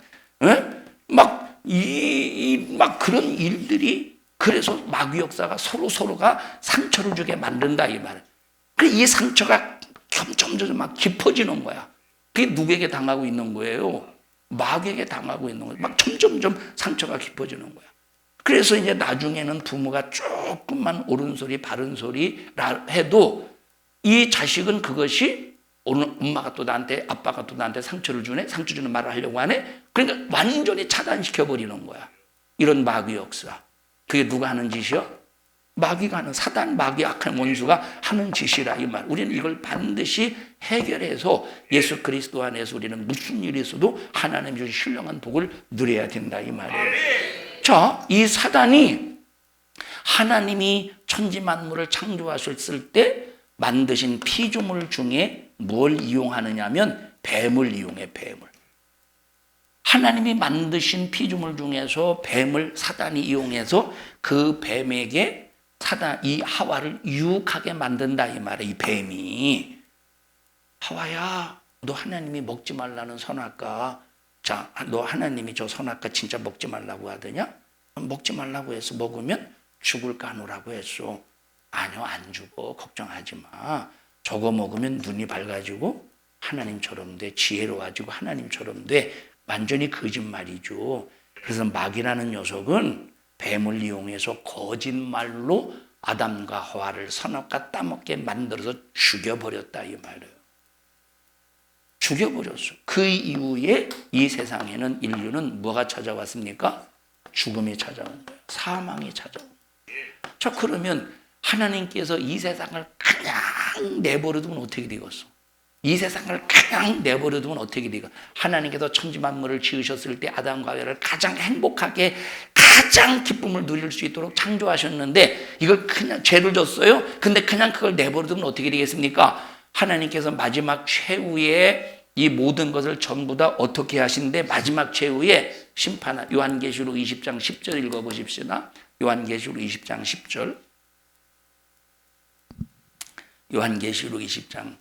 막 그런 일들이 그래서 마귀 역사가 서로가 상처를 주게 만든다 이 말이에요. 그래서 이 상처가 점점 막 깊어지는 거야. 그게 누구에게 당하고 있는 거예요? 마귀에게 당하고 있는 거예요. 막 점점 상처가 깊어지는 거야. 그래서 이제 나중에는 부모가 조금만 옳은 소리, 바른 소리라 해도 이 자식은 그것이 오늘 엄마가 또 나한테, 아빠가 또 나한테 상처를 주네? 상처 주는 말을 하려고 하네? 그러니까 완전히 차단시켜버리는 거야. 이런 마귀 역사. 그게 누가 하는 짓이요? 마귀가 하는 사단, 마귀 악한 원수가 하는 짓이라 이 말. 우리는 이걸 반드시 해결해서 예수 그리스도 안에서 우리는 무슨 일이 있어도 하나님 주신 신령한 복을 누려야 된다 이 말이에요. 자, 이 사단이 하나님이 천지 만물을 창조하셨을 때 만드신 피조물 중에 뭘 이용하느냐면 뱀을 이용해, 뱀을. 하나님이 만드신 피조물 중에서 뱀을 사단이 이용해서 그 뱀에게 이 하와를 유혹하게 만든다 이 말이에요. 이 뱀이 하와야, 너 하나님이 먹지 말라는 선악과, 자, 너 하나님이 저 선악과 진짜 먹지 말라고 하더냐? 먹지 말라고 해서 먹으면 죽을까 하노라고 했어. 아니요, 안 죽어. 걱정하지 마. 저거 먹으면 눈이 밝아지고 하나님처럼 돼. 지혜로워지고 하나님처럼 돼. 완전히 거짓말이죠. 그래서 마귀라는 녀석은 뱀을 이용해서 거짓말로 아담과 하와를 선악과 따먹게 만들어서 죽여버렸다 이 말이에요. 죽여버렸어. 그 이후에 이 세상에는 인류는 뭐가 찾아왔습니까? 죽음이 찾아온 거예요. 사망이 찾아온 거예요. 자, 그러면 하나님께서 이 세상을 그냥 내버려두면 어떻게 되겠어? 이 세상을 그냥 내버려두면 어떻게 되겠어? 하나님께서 천지 만물을 지으셨을 때 아담과 하와를 가장 행복하게 가장 기쁨을 누릴 수 있도록 창조하셨는데 이걸 그냥 죄를 졌어요? 근데 그냥 그걸 내버려두면 어떻게 되겠습니까? 하나님께서 마지막 최후에 이 모든 것을 전부 다 어떻게 하신데 마지막 최후에 심판, 요한계시록 20장 10절 읽어보십시다. 요한계시록 20장 10절. 요한계시록 20장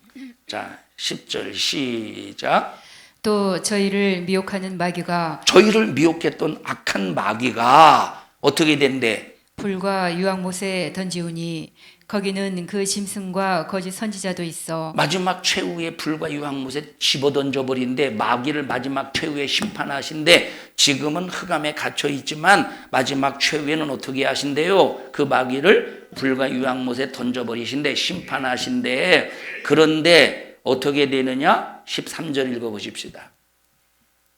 자 10절 시작. 또 저희를 미혹하는 마귀가 저희를 미혹했던 악한 마귀가 어떻게 된대? 불과 유황못에 던지우니 거기는 그 짐승과 거짓 선지자도 있어. 마지막 최후의 불과 유황못에 집어던져버린데 마귀를 마지막 최후에 심판하신데 지금은 흑암에 갇혀 있지만 마지막 최후에는 어떻게 하신대요? 그 마귀를 불과 유황못에 던져버리신데 심판하신데 그런데 어떻게 되느냐? 13절 읽어보십시다.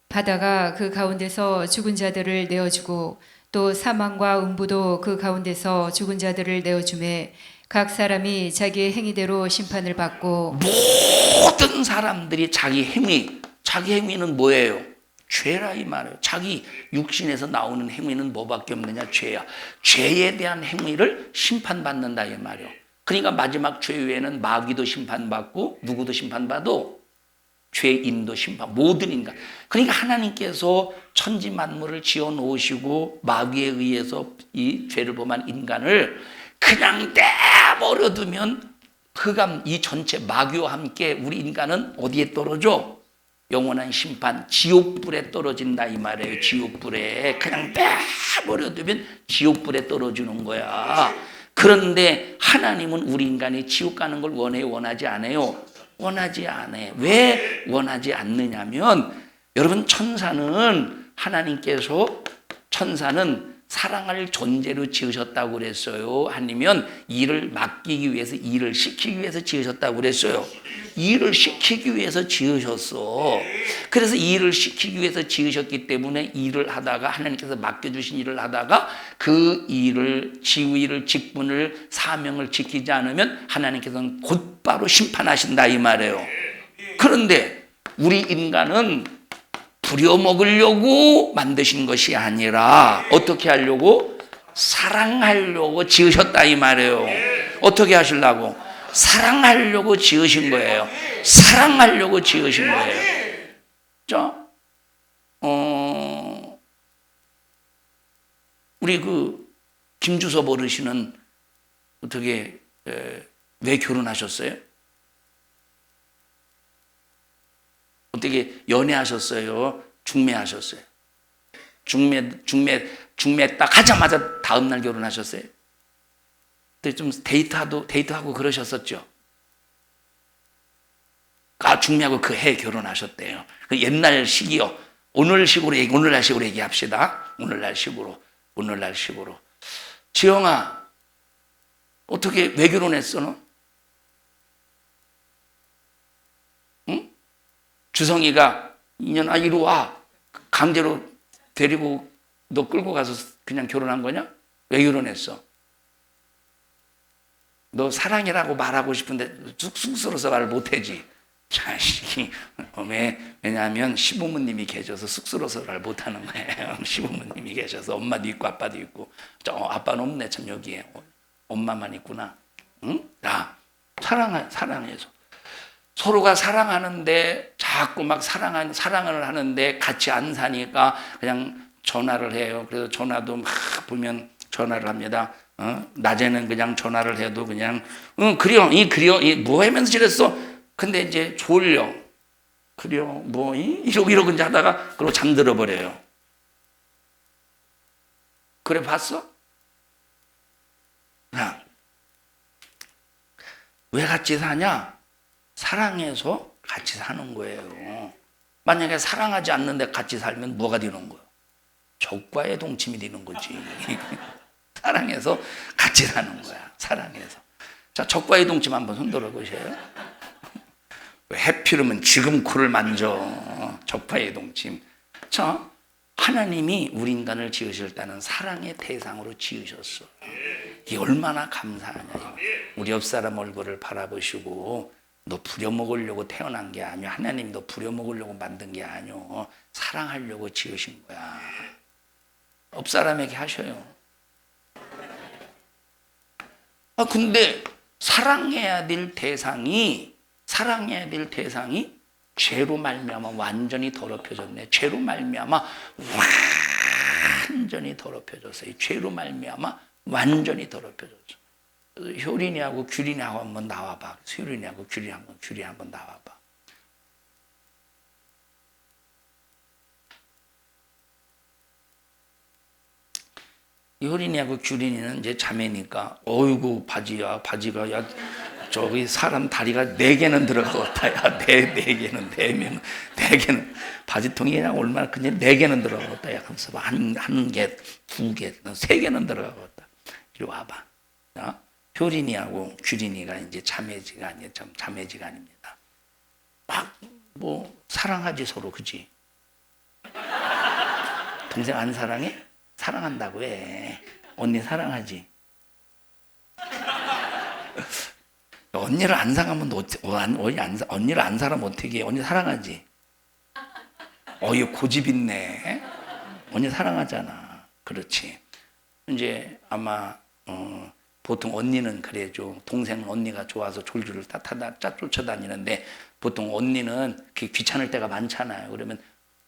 바다가 그 가운데서 죽은 자들을 내어주고 또 사망과 음부도 그 가운데서 죽은 자들을 내어주매 각 사람이 자기의 행위대로 심판을 받고 모든 사람들이 자기 행위는 뭐예요? 죄라 이 말이에요. 자기 육신에서 나오는 행위는 뭐밖에 없느냐? 죄야. 죄에 대한 행위를 심판받는다 이 말이에요. 그러니까 마지막 최후에는 마귀도 심판받고 누구도 심판받아? 죄인도 심판, 모든 인간. 그러니까 하나님께서 천지 만물을 지어 놓으시고 마귀에 의해서 이 죄를 범한 인간을 그냥 내버려두면 흑암 이 전체 마귀와 함께 우리 인간은 어디에 떨어져? 영원한 심판, 지옥불에 떨어진다 이 말이에요. 지옥불에 그냥 내버려두면 지옥불에 떨어지는 거야. 그런데 하나님은 우리 인간이 지옥 가는 걸 원해요? 원하지 않아요? 원하지 않아요. 왜 원하지 않느냐면 여러분 천사는 사랑할 존재로 지으셨다고 그랬어요. 아니면 일을 맡기기 위해서 일을 시키기 위해서 지으셨다고 그랬어요. 일을 시키기 위해서 지으셨어. 그래서 일을 시키기 위해서 지으셨기 때문에 일을 하다가 하나님께서 맡겨주신 일을 하다가 그 일을 지위를 직분을 사명을 지키지 않으면 하나님께서는 곧바로 심판하신다 이 말이에요. 그런데 우리 인간은 부려먹으려고 만드신 것이 아니라 어떻게 하려고? 사랑하려고 지으셨다 이 말이에요. 어떻게 하시려고? 사랑하려고 지으신 거예요. 사랑하려고 지으신 거예요. 자, 우리 그 김주섭 어르신은 어떻게 왜 결혼하셨어요? 어떻게 연애하셨어요? 중매하셨어요? 중매 딱 하자마자 다음날 결혼하셨어요? 그때 좀 데이트하고 그러셨었죠? 중매하고 그 해 결혼하셨대요. 그 옛날 시기요. 오늘날 식으로 얘기합시다. 오늘날 식으로. 지영아, 어떻게, 왜 결혼했어, 너? 응? 주성이가 이년아 이리 와 강제로 데리고 너 끌고 가서 그냥 결혼한 거냐? 왜 결혼했어? 너 사랑이라고 말하고 싶은데 쑥스러워서 말 못하지. 자식이. 왜냐하면 시부모님이 계셔서 쑥스러워서 말 못하는 거예요. 시부모님이 계셔서 엄마도 있고 아빠도 있고. 아빠는 없네 참 여기에. 엄마만 있구나. 응? 야, 사랑해서. 서로가 사랑하는데 자꾸 막 사랑을 하는데 같이 안 사니까 그냥 전화를 해요. 그래서 전화도 막 보면 전화를 합니다. 낮에는 그냥 전화를 해도 그냥 그려 뭐 하면서 지냈어? 근데 이제 졸려. 그려 뭐 이러고 이제 하다가 그러고 잠들어 버려요. 그래 봤어? 야, 왜 같이 사냐? 사랑해서 같이 사는 거예요. 만약에 사랑하지 않는데 같이 살면 뭐가 되는 거예요? 적과의 동침이 되는 거지. 사랑해서 같이 사는 거야. 사랑해서. 자, 적과의 동침 한번 손들어 보세요. 왜 해피르면 지금 코를 만져. 적과의 동침. 자, 하나님이 우리 인간을 지으실 때는 사랑의 대상으로 지으셨어. 이게 얼마나 감사하냐. 우리 옆 사람 얼굴을 바라보시고 너 부려먹으려고 태어난 게 아니야. 하나님이 너 부려먹으려고 만든 게 아니야. 사랑하려고 지으신 거야. 옆 사람에게 하셔요. 근데 사랑해야 될 대상이 죄로 말미암아 완전히 더럽혀졌네. 죄로 말미암아 완전히 더럽혀졌어요. 죄로 말미암아 완전히 더럽혀졌어. 효린이하고 규린이하고 한번 나와봐. 효린이하고 규린이 한번 나와봐. 효린이하고 규린이는 이제 자매니까 어이구 바지가 야 저기 사람 다리가 4개는 들어가겠다. 야, 4개는 4개는 바지통이 그냥 얼마나 큰지 4개는 들어가겠다. 야, 그래서 한 개, 2개, 3개는 들어가겠다. 이리 와봐. 효린이하고 규린이가 이제 자매지간입니다. 막 뭐 사랑하지 서로, 그지? 동생 안 사랑해? 사랑한다고 해. 언니 사랑하지? 언니를 안 사랑하면 언니를 안 사랑하면 어떻게 해? 언니 사랑하지? 이거 고집 있네. 언니 사랑하잖아. 그렇지. 이제 아마 보통 언니는 그래죠. 동생은 언니가 좋아서 졸졸 쫓아다니는데 보통 언니는 귀찮을 때가 많잖아요. 그러면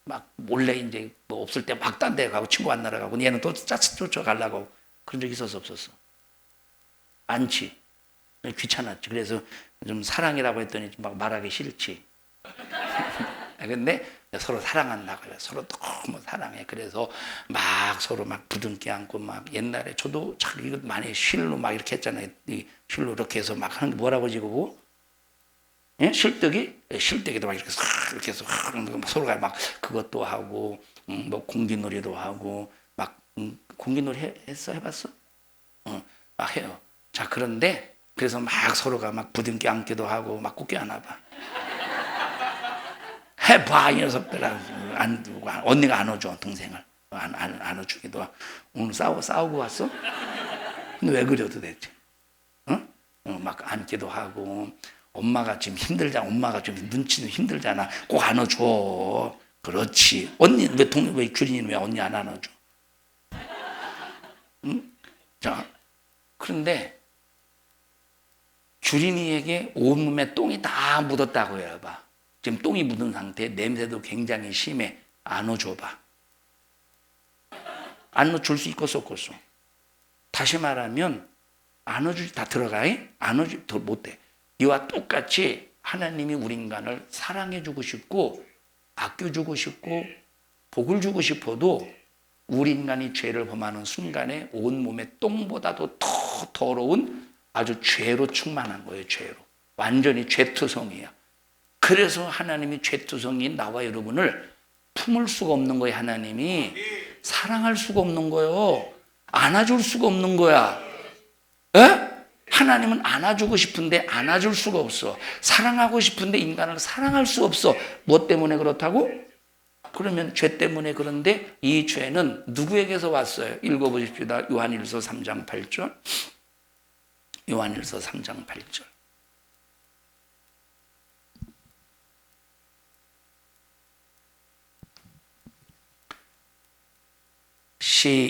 막 몰래 이제 뭐 없을 때 막 딴 데 가고 친구 만나러 가고 얘는 또 쫓아가려고. 그런 적 있었어 없었어? 많지. 귀찮았지. 그래서 좀 사랑이라고 했더니 막 말하기 싫지. 근데 서로 사랑한다고요. 서로 너무 사랑해. 그래서 막 서로 막 부둥켜 안고 막 옛날에 저도 참 이거 많이 실로 막 이렇게 했잖아요. 이 실로 이렇게 해서 막 하는 게 뭐라고 지고? 예? 실뜨기도 막 이렇게 해서 서로가 막 그것도 하고 뭐 공기놀이도 하고 막 공기놀이 해봤어? 막 해요. 자, 그런데 그래서 막 서로가 막 부둥켜 안기도 하고 막 꼭 껴안아봐. 해봐, 이 녀석들아. 언니가 안아줘, 동생을. 안아주기도 하고. 오늘 싸우고 왔어? 근데 왜 그래 도대체? 막 안기도 하고. 엄마가 지금 힘들잖아. 엄마가 좀 눈치도 힘들잖아. 꼭 안아줘. 그렇지. 언니, 왜 규린이는 왜 언니 안 안아줘? 응? 자, 그런데 규린이에게 온몸에 똥이 다 묻었다고 해요. 봐. 지금 똥이 묻은 상태, 냄새도 굉장히 심해. 안아줘봐. 안아줄 수 있겠어, 없겠어? 다시 말하면 안아주지 다 들어가. 안아주지 더 못해. 이와 똑같이 하나님이 우리 인간을 사랑해주고 싶고 아껴주고 싶고 복을 주고 싶어도 우리 인간이 죄를 범하는 순간에 온몸에 똥보다도 더 더러운 아주 죄로 충만한 거예요. 죄로. 완전히 죄투성이야. 그래서 하나님이 죄투성인 나와 여러분을 품을 수가 없는 거예요. 하나님이 사랑할 수가 없는 거예요. 안아줄 수가 없는 거야. 에? 하나님은 안아주고 싶은데 안아줄 수가 없어. 사랑하고 싶은데 인간을 사랑할 수 없어. 무엇 때문에 그렇다고? 그러면 죄 때문에. 그런데 이 죄는 누구에게서 왔어요? 읽어보십시오. 요한일서 3장 8절. 요한일서 3장 8절.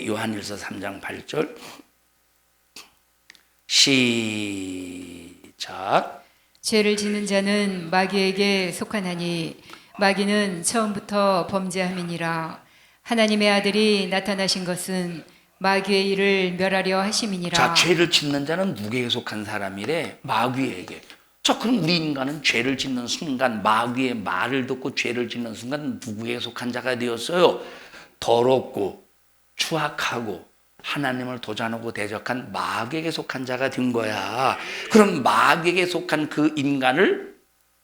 요한일서 3장 8절. 시작. 죄를 짓는 자는 마귀에게 속하나니 마귀는 처음부터 범죄함이니라. 하나님의 아들이 나타나신 것은 마귀의 일을 멸하려 하심이니라. 자, 죄를 짓는 자는 누구에게 속한 사람이래? 마귀에게. 자, 그럼 우리 인간은 죄를 짓는 순간, 마귀의 말을 듣고 죄를 짓는 순간 누구에게 속한 자가 되었어요? 더럽고 추악하고 하나님을 도전하고 대적한 마귀에게 속한 자가 된 거야. 그럼 마귀에게 속한 그 인간을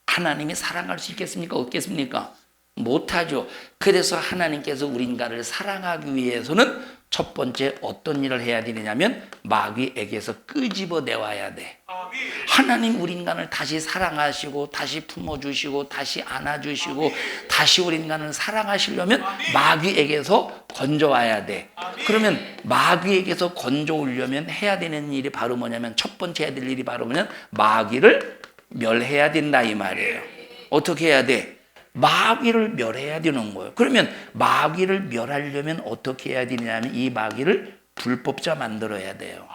하나님이 사랑할 수 있겠습니까? 없겠습니까? 못하죠. 그래서 하나님께서 우리 인간을 사랑하기 위해서는 첫 번째 어떤 일을 해야 되느냐면 마귀에게서 끄집어 내와야 돼. 하나님 우리 인간을 다시 사랑하시고 다시 품어주시고 다시 안아주시고 다시 우리 인간을 사랑하시려면 마귀에게서 건져와야 돼. 그러면 마귀에게서 건져오려면 해야 되는 일이 바로 뭐냐면 첫 번째 해야 될 일이 바로 뭐냐면 마귀를 멸해야 된다 이 말이에요. 어떻게 해야 돼? 마귀를 멸해야 되는 거예요. 그러면 마귀를 멸하려면 어떻게 해야 되냐면 이 마귀를 불법자 만들어야 돼요.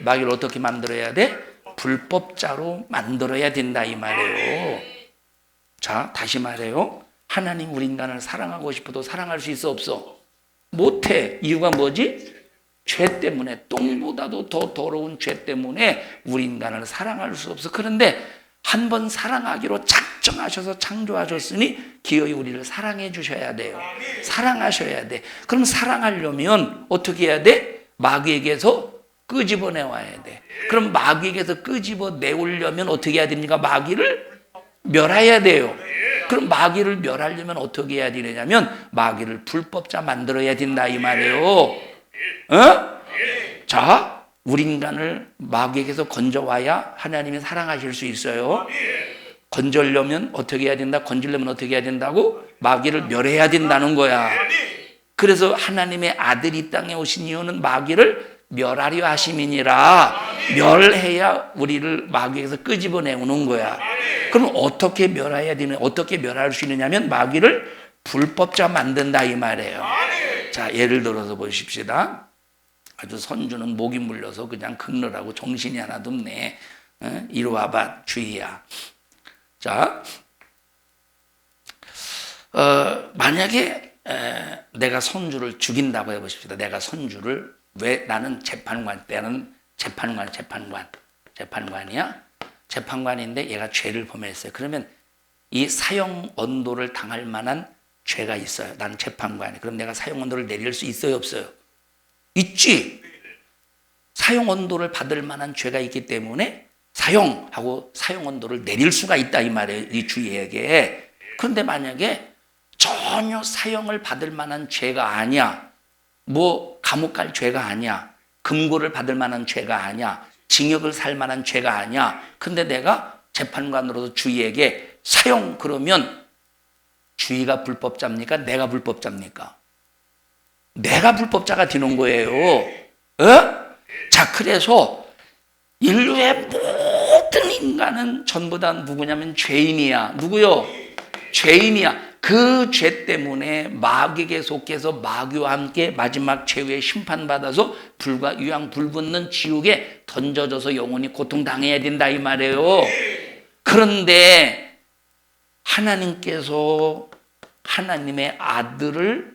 마귀를 어떻게 만들어야 돼? 불법자로 만들어야 된다 이 말이에요. 자, 다시 말해요. 하나님 우리 인간을 사랑하고 싶어도 사랑할 수 있어 없어? 못해. 이유가 뭐지? 죄 때문에, 똥보다도 더 더러운 죄 때문에 우리 인간을 사랑할 수 없어. 그런데 한 번 사랑하기로 작정하셔서 창조하셨으니 기어이 우리를 사랑해 주셔야 돼요. 사랑하셔야 돼. 그럼 사랑하려면 어떻게 해야 돼? 마귀에게서 끄집어내와야 돼. 그럼 마귀에게서 끄집어내오려면 어떻게 해야 됩니까? 마귀를 멸해야 돼요. 그럼 마귀를 멸하려면 어떻게 해야 되냐면 마귀를 불법자 만들어야 된다 이 말이에요. 어? 자, 우리 인간을 마귀에게서 건져와야 하나님이 사랑하실 수 있어요. 건져려면 어떻게 해야 된다? 건지려면 어떻게 해야 된다고? 마귀를 멸해야 된다는 거야. 그래서 하나님의 아들이 이 땅에 오신 이유는 마귀를 멸하려 하심이니라. 멸해야 우리를 마귀에게서 끄집어내오는 거야. 그럼 어떻게 멸해야 되는? 어떻게 멸할 수 있느냐면 마귀를 불법자 만든다 이 말이에요. 자, 예를 들어서 보십시다. 아주 선주는 목이 물려서 그냥 긁느라고 정신이 하나도 없네. 이리 와봐, 주희야. 자, 만약에 내가 선주를 죽인다고 해보십시다. 내가 선주를 왜 나는 재판관이야? 재판관인데 얘가 죄를 범했어요. 그러면 이 사형 언도를 당할 만한 죄가 있어요. 나는 재판관이. 그럼 내가 사형 언도를 내릴 수 있어요, 없어요? 있지. 사형 언도를 받을 만한 죄가 있기 때문에 사형하고 사형 언도를 내릴 수가 있다 이 말이에요. 이 주의에게. 그런데 만약에 전혀 사형을 받을 만한 죄가 아니야. 뭐 감옥 갈 죄가 아니야. 금고를 받을 만한 죄가 아니야. 징역을 살 만한 죄가 아니야. 근데 내가 재판관으로서 주의에게 사형 그러면 주의가 불법자입니까? 내가 불법자입니까? 내가 불법자가 되는 거예요. 자, 그래서 인류의 모든 인간은 전부 다 누구냐면 죄인이야. 누구요? 죄인이야. 그 죄 때문에 마귀에게 속해서 마귀와 함께 마지막 최후의 심판받아서 불과 유황 불붙는 지옥에 던져져서 영원히 고통당해야 된다 이 말이에요. 그런데 하나님께서 하나님의 아들을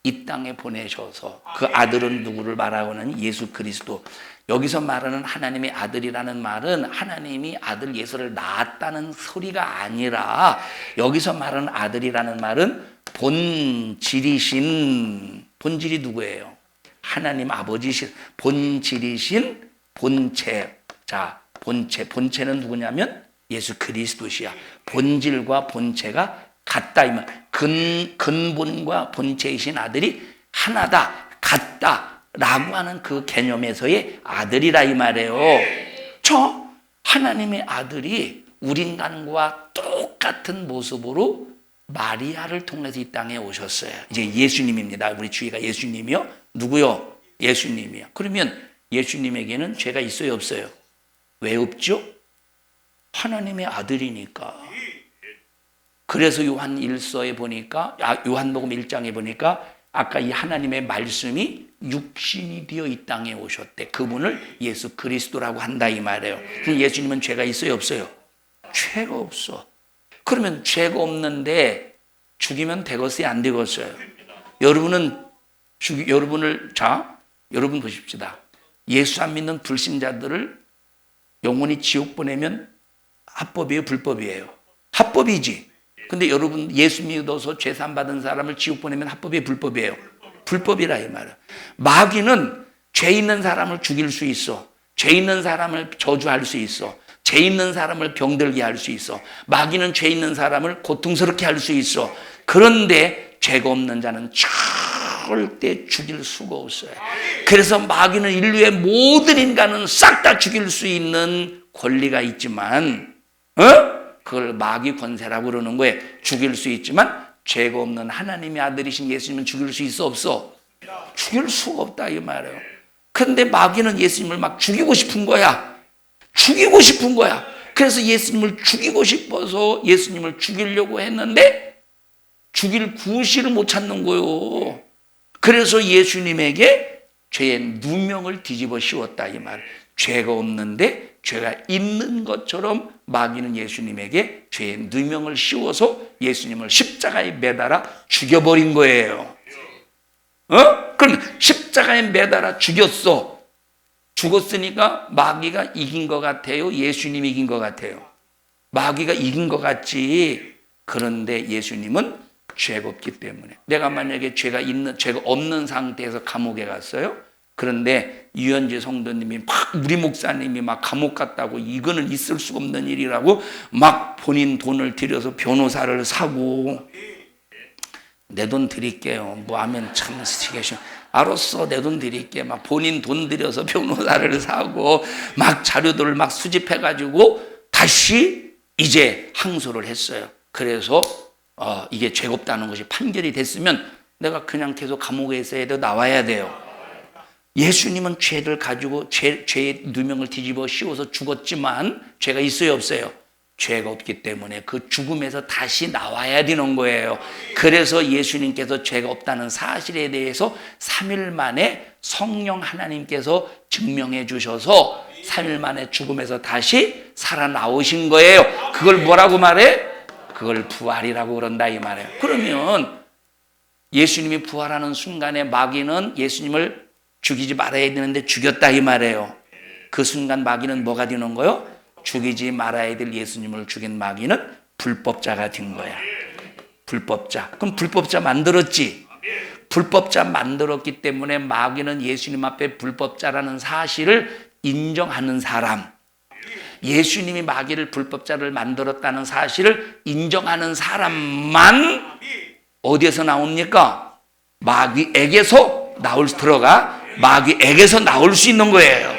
이 땅에 보내셔서 그 아들은 누구를 말하고는 예수 그리스도. 여기서 말하는 하나님의 아들이라는 말은 하나님이 아들 예수를 낳았다는 소리가 아니라 여기서 말하는 아들이라는 말은 본질이 누구예요? 하나님 아버지신 본질이신 본체. 자, 본체는 누구냐면 예수 그리스도시야. 본질과 본체가 같다 이 말. 근본과 본체이신 아들이 하나다, 같다 라고 하는 그 개념에서의 아들이라 이 말이에요. 저 하나님의 아들이 우리 인간과 똑같은 모습으로 마리아를 통해서 이 땅에 오셨어요. 이제 예수님입니다. 우리 주의가 예수님이요? 누구요? 예수님이요. 그러면 예수님에게는 죄가 있어요, 없어요? 왜 없죠? 하나님의 아들이니까. 그래서 요한 1서에 보니까, 요한복음 1장에 보니까 아까 이 하나님의 말씀이 육신이 되어 이 땅에 오셨대. 그분을 예수 그리스도라고 한다 이 말이에요. 그럼 예수님은 죄가 있어요, 없어요? 죄가 없어. 그러면 죄가 없는데 죽이면 되겠어요, 안 되겠어요? 여러분 보십시다. 예수 안 믿는 불신자들을 영원히 지옥 보내면 합법이에요, 불법이에요? 합법이지. 근데 여러분 예수 믿어서 죄산 받은 사람을 지옥 보내면 합법이에요, 불법이에요? 불법이라 이 말이에요. 마귀는 죄 있는 사람을 죽일 수 있어. 죄 있는 사람을 저주할 수 있어. 죄 있는 사람을 병들게 할 수 있어. 마귀는 죄 있는 사람을 고통스럽게 할 수 있어. 그런데 죄가 없는 자는 절대 죽일 수가 없어요. 그래서 마귀는 인류의 모든 인간은 싹 다 죽일 수 있는 권리가 있지만, 그걸 마귀 권세라고 그러는 거예요. 죽일 수 있지만 죄가 없는 하나님의 아들이신 예수님은 죽일 수 있어, 없어? 죽일 수가 없다 이 말이에요. 그런데 마귀는 예수님을 막 죽이고 싶은 거야. 죽이고 싶은 거야. 그래서 예수님을 죽이고 싶어서 예수님을 죽이려고 했는데 죽일 구실을 못 찾는 거예요. 그래서 예수님에게 죄의 누명을 뒤집어 씌웠다 이 말. 죄가 없는데 죄가 있는 것처럼 마귀는 예수님에게 죄의 누명을 씌워서 예수님을 십자가에 매달아 죽여버린 거예요. 그럼 십자가에 매달아 죽였어. 죽었으니까 마귀가 이긴 것 같아요? 예수님이 이긴 것 같아요? 마귀가 이긴 것 같지. 그런데 예수님은 죄가 없기 때문에. 내가 만약에 죄가 없는 상태에서 감옥에 갔어요. 그런데 유현지 성도님이 우리 목사님이 감옥 갔다고, 이거는 있을 수 없는 일이라고 본인 돈을 들여서 변호사를 사고, 내 돈 드릴게요 뭐 하면 참 시계셔. 알았어, 내 돈 드릴게. 본인 돈 들여서 변호사를 사고 자료들을 수집해가지고 다시 이제 항소를 했어요. 그래서 이게 죄가 없다는 것이 판결이 됐으면 내가 그냥 계속 감옥에 있어야 돼, 나와야 돼요. 예수님은 죄를 가지고 죄의 누명을 뒤집어 씌워서 죽었지만 죄가 있어요, 없어요? 죄가 없기 때문에 그 죽음에서 다시 나와야 되는 거예요. 그래서 예수님께서 죄가 없다는 사실에 대해서 3일 만에 성령 하나님께서 증명해 주셔서 3일 만에 죽음에서 다시 살아나오신 거예요. 그걸 뭐라고 말해? 그걸 부활이라고 그런다 이 말이에요. 그러면 예수님이 부활하는 순간에 마귀는 예수님을 죽이지 말아야 되는데 죽였다 이 말이에요. 그 순간 마귀는 뭐가 되는 거예요? 죽이지 말아야 될 예수님을 죽인 마귀는 불법자가 된 거야. 불법자. 그럼 불법자 만들었지. 불법자 만들었기 때문에 마귀는 예수님 앞에 불법자라는 사실을 인정하는 사람, 예수님이 마귀를 불법자를 만들었다는 사실을 인정하는 사람만 어디에서 나옵니까? 마귀에게서 마귀에게서 나올 수 있는 거예요.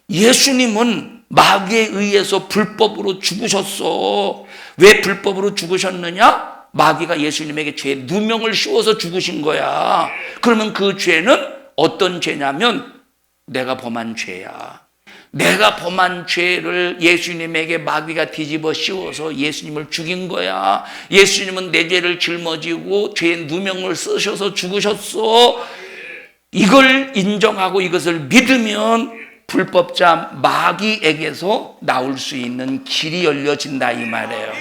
예수님은 마귀에 의해서 불법으로 죽으셨어. 왜 불법으로 죽으셨느냐? 마귀가 예수님에게 죄 누명을 씌워서 죽으신 거야. 그러면 그 죄는 어떤 죄냐면 내가 범한 죄야. 내가 범한 죄를 예수님에게 마귀가 뒤집어 씌워서 예수님을 죽인 거야. 예수님은 내 죄를 짊어지고 죄의 누명을 쓰셔서 죽으셨어. 이걸 인정하고 이것을 믿으면 불법자 마귀에게서 나올 수 있는 길이 열려진다 이 말이에요.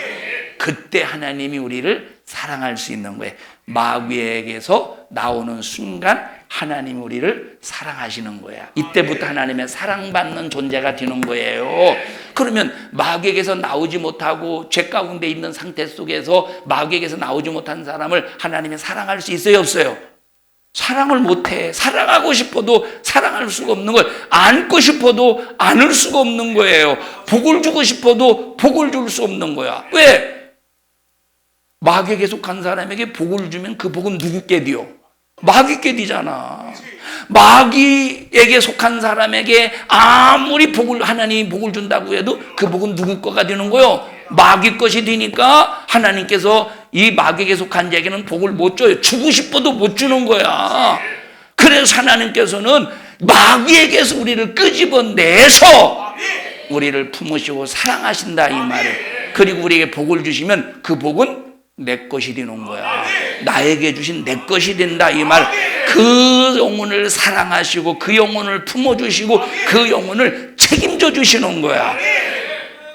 그때 하나님이 우리를 사랑할 수 있는 거예요. 마귀에게서 나오는 순간 하나님이 우리를 사랑하시는 거야. 이때부터 하나님의 사랑받는 존재가 되는 거예요. 그러면 마귀에게서 나오지 못하고 죄 가운데 있는 상태 속에서 마귀에게서 나오지 못한 사람을 하나님이 사랑할 수 있어요, 없어요? 사랑을 못해. 사랑하고 싶어도 사랑할 수가 없는 거예요. 안고 싶어도 안을 수가 없는 거예요. 복을 주고 싶어도 복을 줄 수 없는 거야. 왜? 마귀에게 속한 사람에게 복을 주면 그 복은 누구께 뒤요? 마귀께 뒤잖아. 마귀에게 속한 사람에게 아무리 하나님이 복을 준다고 해도 그 복은 누구 거가 되는 거요? 마귀 것이 되니까 하나님께서 이 마귀에게 속한 자에게는 복을 못 줘요. 주고 싶어도 못 주는 거야. 그래서 하나님께서는 마귀에게서 우리를 끄집어내서 우리를 품으시고 사랑하신다 이 말이에요. 그리고 우리에게 복을 주시면 그 복은 내 것이 되는 거야. 나에게 주신 내 것이 된다 이 말. 그 영혼을 사랑하시고 그 영혼을 품어주시고 그 영혼을 책임져 주시는 거야.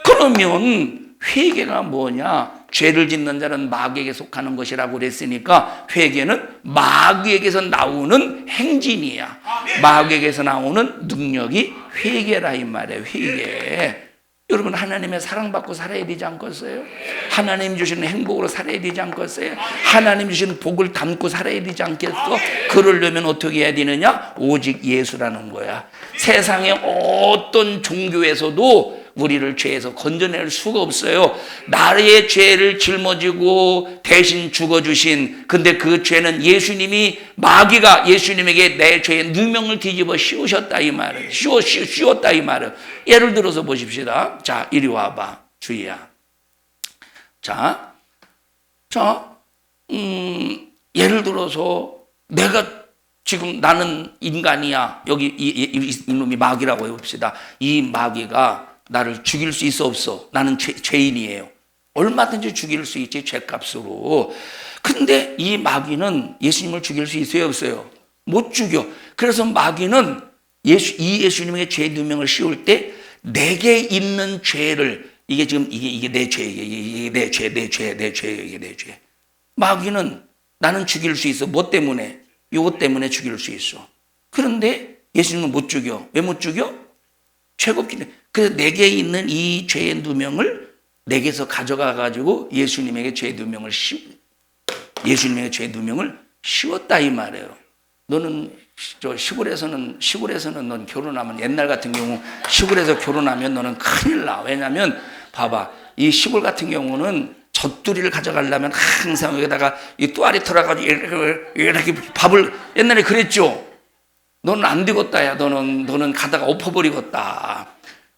그러면 회개가 뭐냐? 죄를 짓는 자는 마귀에게 속하는 것이라고 그랬으니까 회개는 마귀에게서 나오는 행진이야. 마귀에게서 나오는 능력이 회개라 이 말이에요. 회개. 여러분 하나님의 사랑받고 살아야 되지 않겠어요? 하나님 주시는 행복으로 살아야 되지 않겠어요? 하나님 주시는 복을 담고 살아야 되지 않겠어? 그러려면 어떻게 해야 되느냐? 오직 예수라는 거야. 세상의 어떤 종교에서도 우리를 죄에서 건져낼 수가 없어요. 나의 죄를 짊어지고 대신 죽어주신, 근데 그 죄는 예수님이, 마귀가 예수님에게 내 죄의 누명을 뒤집어 씌우셨다 이 말은, 씌웠다 이 말은. 예를 들어서 보십시다. 자, 이리 와봐, 주희야. 자, 예를 들어서 내가 지금 나는 인간이야. 여기 이놈이 마귀라고 해봅시다. 이 마귀가 나를 죽일 수 있어 없어? 나는 죄인이에요. 얼마든지 죽일 수 있지, 죄값으로. 근데 이 마귀는 예수님을 죽일 수 있어요 없어요? 못 죽여. 그래서 마귀는 이 예수님의 죄 누명을 씌울 때 내게 있는 죄를, 이게 지금 이게 내 죄, 이게 내 죄. 마귀는 나는 죽일 수 있어. 뭐 때문에? 요것 때문에 죽일 수 있어. 그런데 예수님은 못 죽여. 왜 못 죽여? 죄가 없기 때문에. 그래서 내게 있는 이 죄의 누명을 내게서 가져가 가지고 예수님에게 죄의 누명을 씌웠다 이 말이에요. 너는 저 시골에서는 넌 결혼하면, 옛날 같은 경우 시골에서 결혼하면 너는 큰일 나. 왜냐면 봐봐, 이 시골 같은 경우는 젖두리를 가져가려면 항상 여기다가 이 또아리 털어가지고 이렇게 밥을, 옛날에 그랬죠. 너는 안 되겠다 야. 너는 가다가 엎어버리겠다.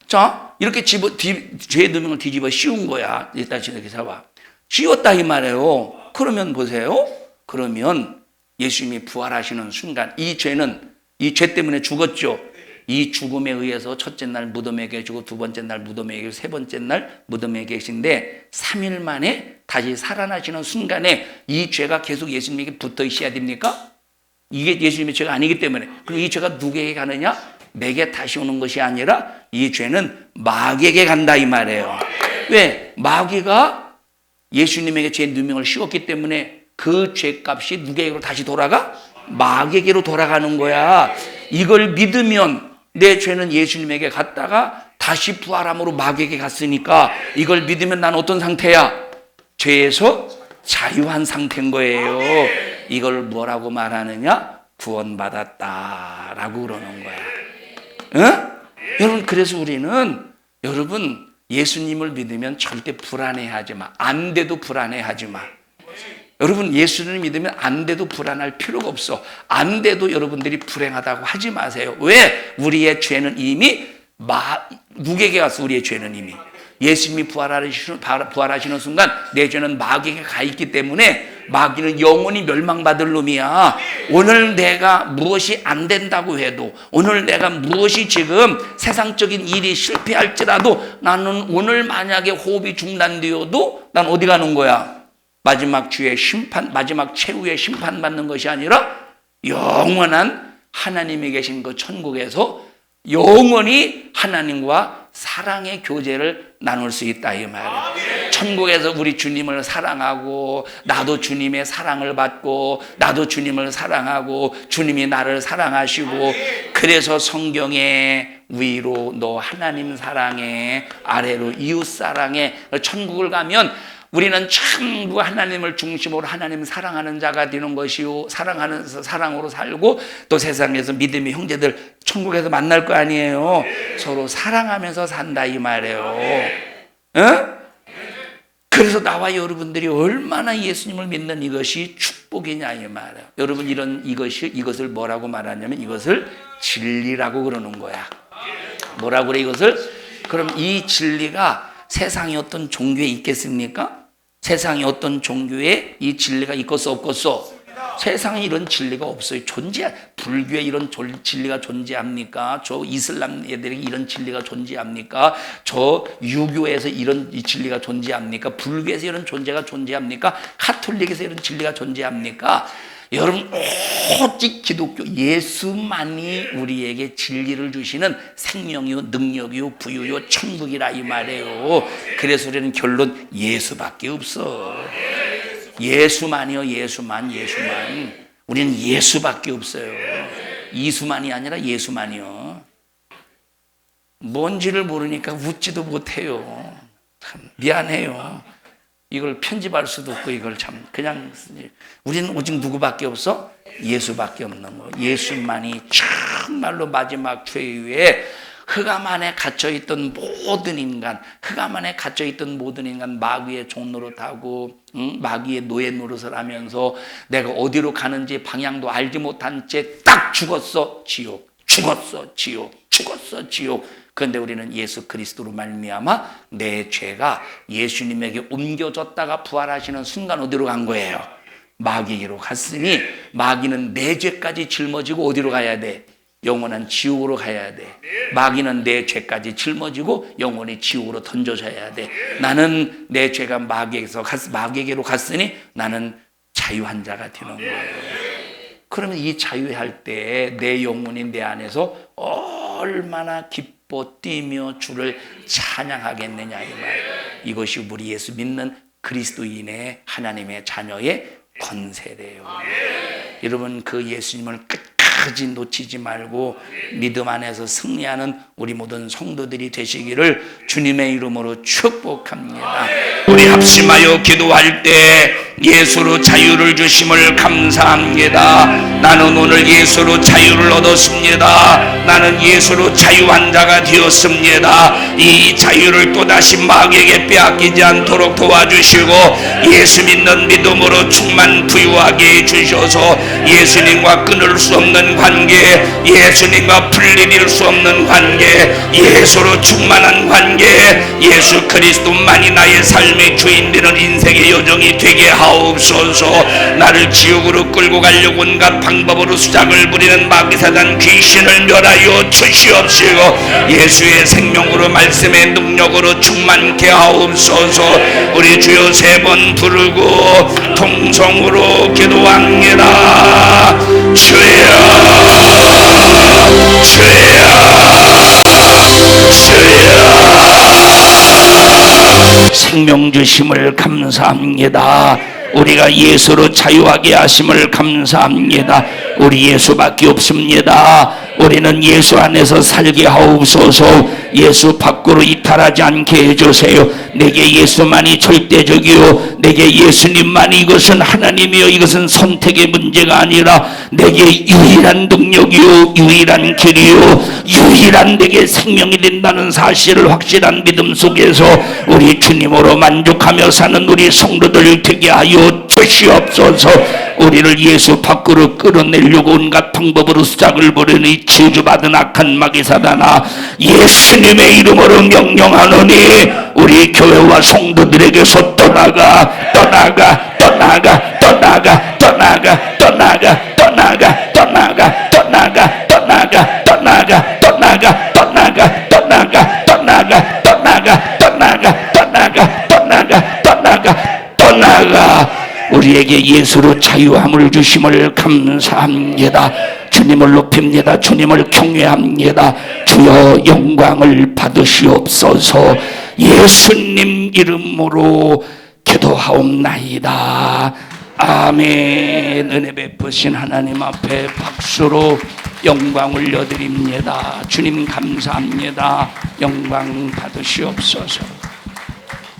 자, 이렇게 죄의 누명을 뒤집어 씌운 거야. 일단 이렇게 잡아. 씌웠다 이 말이에요. 그러면 보세요. 그러면 예수님이 부활하시는 순간 이 죄 때문에 죽었죠. 이 죽음에 의해서 첫째 날 무덤에 계시고 두 번째 날 무덤에 계시고 세 번째 날 무덤에 계신데 3일 만에 다시 살아나시는 순간에 이 죄가 계속 예수님에게 붙어 있어야 됩니까? 이게 예수님의 죄가 아니기 때문에. 그럼 이 죄가 누구에게 가느냐? 내게 다시 오는 것이 아니라 이 죄는 마귀에게 간다 이 말이에요. 왜? 마귀가 예수님에게 죄 누명을 씌웠기 때문에 그 죄값이 누구에게로 다시 돌아가? 마귀에게로 돌아가는 거야. 이걸 믿으면 내 죄는 예수님에게 갔다가 다시 부활함으로 마귀에게 갔으니까 이걸 믿으면 난 어떤 상태야? 죄에서 자유한 상태인 거예요. 이걸 뭐라고 말하느냐? 구원받았다라고 그러는 거야. 응? 여러분, 그래서 우리는, 여러분, 예수님을 믿으면 절대 불안해하지 마. 안 돼도 불안해하지 마. 여러분, 예수님을 믿으면 안 돼도 불안할 필요가 없어. 안 돼도 여러분들이 불행하다고 하지 마세요. 왜? 우리의 죄는 이미 누구에게 갔어? 우리의 죄는 이미 예수님이 부활하시는 순간 내 죄는 마귀에게 가 있기 때문에 마귀는 영원히 멸망받을 놈이야. 오늘 내가 무엇이 안 된다고 해도, 오늘 내가 무엇이 지금 세상적인 일이 실패할지라도 나는 오늘 만약에 호흡이 중단되어도 난 어디 가는 거야? 마지막 주의 심판, 마지막 최후의 심판받는 것이 아니라 영원한 하나님이 계신 그 천국에서 영원히 하나님과 사랑의 교제를 나눌 수 있다 이 말이에요. 천국에서 우리 주님을 사랑하고 나도 주님의 사랑을 받고 나도 주님을 사랑하고 주님이 나를 사랑하시고, 그래서 성경에 위로 너 하나님 사랑해, 아래로 이웃 사랑해. 천국을 가면 우리는 전부 하나님을 중심으로 하나님 사랑하는 자가 되는 것이요, 사랑으로 살고 또 세상에서 믿음의 형제들 천국에서 만날 거 아니에요. 서로 사랑하면서 산다 이 말이에요. 응? 그래서 나와 여러분들이 얼마나 예수님을 믿는 이것이 축복이냐 이 말이에요. 여러분, 이것을 뭐라고 말하냐면 이것을 진리라고 그러는 거야. 뭐라고 그래 이것을? 그럼 이 진리가 세상의 어떤 종교에 있겠습니까? 세상의 어떤 종교에 이 진리가 있겠어 없겠어? 세상에 이런 진리가 없어요. 불교에 이런 진리가 존재합니까? 저 이슬람 애들이 이런 진리가 존재합니까? 저 유교에서 이런 진리가 존재합니까? 불교에서 이런 존재가 존재합니까? 가톨릭에서 이런 진리가 존재합니까? 여러분, 오직 기독교 예수만이 우리에게 진리를 주시는 생명이요, 능력이요, 부유요, 천국이라 이 말이에요. 그래서 우리는 결론 예수밖에 없어. 예수만이요, 예수만. 우리는 예수밖에 없어요. 이수만이 아니라 예수만이요. 뭔지를 모르니까 웃지도 못해요. 참 미안해요. 이걸 편집할 수도 없고 이걸 참 그냥 우리는 오직 누구밖에 없어? 예수밖에 없는 거. 예수만이 정말로 마지막 최후에 흑암 안에 갇혀있던 모든 인간, 마귀의 종노릇하고 마귀의 노예 노릇을 하면서 내가 어디로 가는지 방향도 알지 못한 채 딱 죽었어 지옥, 죽었어 지옥. 그런데 우리는 예수 그리스도로 말미암아 내 죄가 예수님에게 옮겨졌다가 부활하시는 순간 어디로 간 거예요? 마귀에게로 갔으니 마귀는 내 죄까지 짊어지고 어디로 가야 돼? 영원한 지옥으로 가야 돼. 마귀는 내 죄까지 짊어지고 영원히 지옥으로 던져져야 돼. 나는 내 죄가 마귀에게로 갔으니 나는 자유한 자가 되는 거예요. 그러면 이 자유할 때 내 영혼이 내 안에서 얼마나 기뻐 뛰며 주를 찬양하겠느냐 이 말. 이것이 우리 예수 믿는 그리스도인의 하나님의 자녀의 권세래요. 여러분, 그 예수님을 끝까지 놓치지 말고 믿음 안에서 승리하는 우리 모든 성도들이 되시기를 주님의 이름으로 축복합니다. 우리 합심하여 기도할 때 예수로 자유를 주심을 감사합니다. 나는 오늘 예수로 자유를 얻었습니다. 나는 예수로 자유한 자가 되었습니다. 이 자유를 또다시 마귀에게 빼앗기지 않도록 도와주시고 예수 믿는 믿음으로 충만 부유하게 해주셔서 예수님과 끊을 수 없는 관계, 예수님과 분리될 수 없는 관계, 예수로 충만한 관계, 예수 그리스도만이 나의 삶의 주인 되는 인생의 여정이 되게 하옵소서. 나를 지옥으로 끌고 가려고 온갖 방법으로 수작을 부리는 마귀사단 귀신을 멸하여 주시옵시고 예수의 생명으로 말씀의 능력으로 충만케 하옵소서. 우리 주여 세 번 부르고 통성으로 기도합니다. 주여 생명 주심을 감사합니다. 우리가 예수로 자유하게 하심을 감사합니다. 우리 예수밖에 없습니다. 우리는 예수 안에서 살게 하옵소서. 예수 밖으로 이탈하지 않게 해주세요. 내게 예수만이 절대적이요, 내게 예수님만이 이것은 하나님이요, 이것은 선택의 문제가 아니라 내게 유일한 능력이요, 유일한 길이요, 유일한 내게 생명이 된다는 사실을 확실한 믿음 속에서 우리 주님으로 만족하며 사는 우리 성도들 되게 하여 주시옵소서. 우리를 예수 밖으로 끌어내려고 온갖 방법으로 수작을 부리는 이 저주받은 악한 마귀사단아, 예수님의 이름으로 명령하노니 우리 교회와 성도들에게서 떠나가 우리에게 예수로 자유함을 주심을 감사합니다. 주님을 높입니다. 주님을 경외합니다. 주여 영광을 받으시옵소서. 예수님 이름으로 기도하옵나이다. 아멘. 은혜 베푸신 하나님 앞에 박수로 영광 올려드립니다. 주님 감사합니다. 영광 받으시옵소서.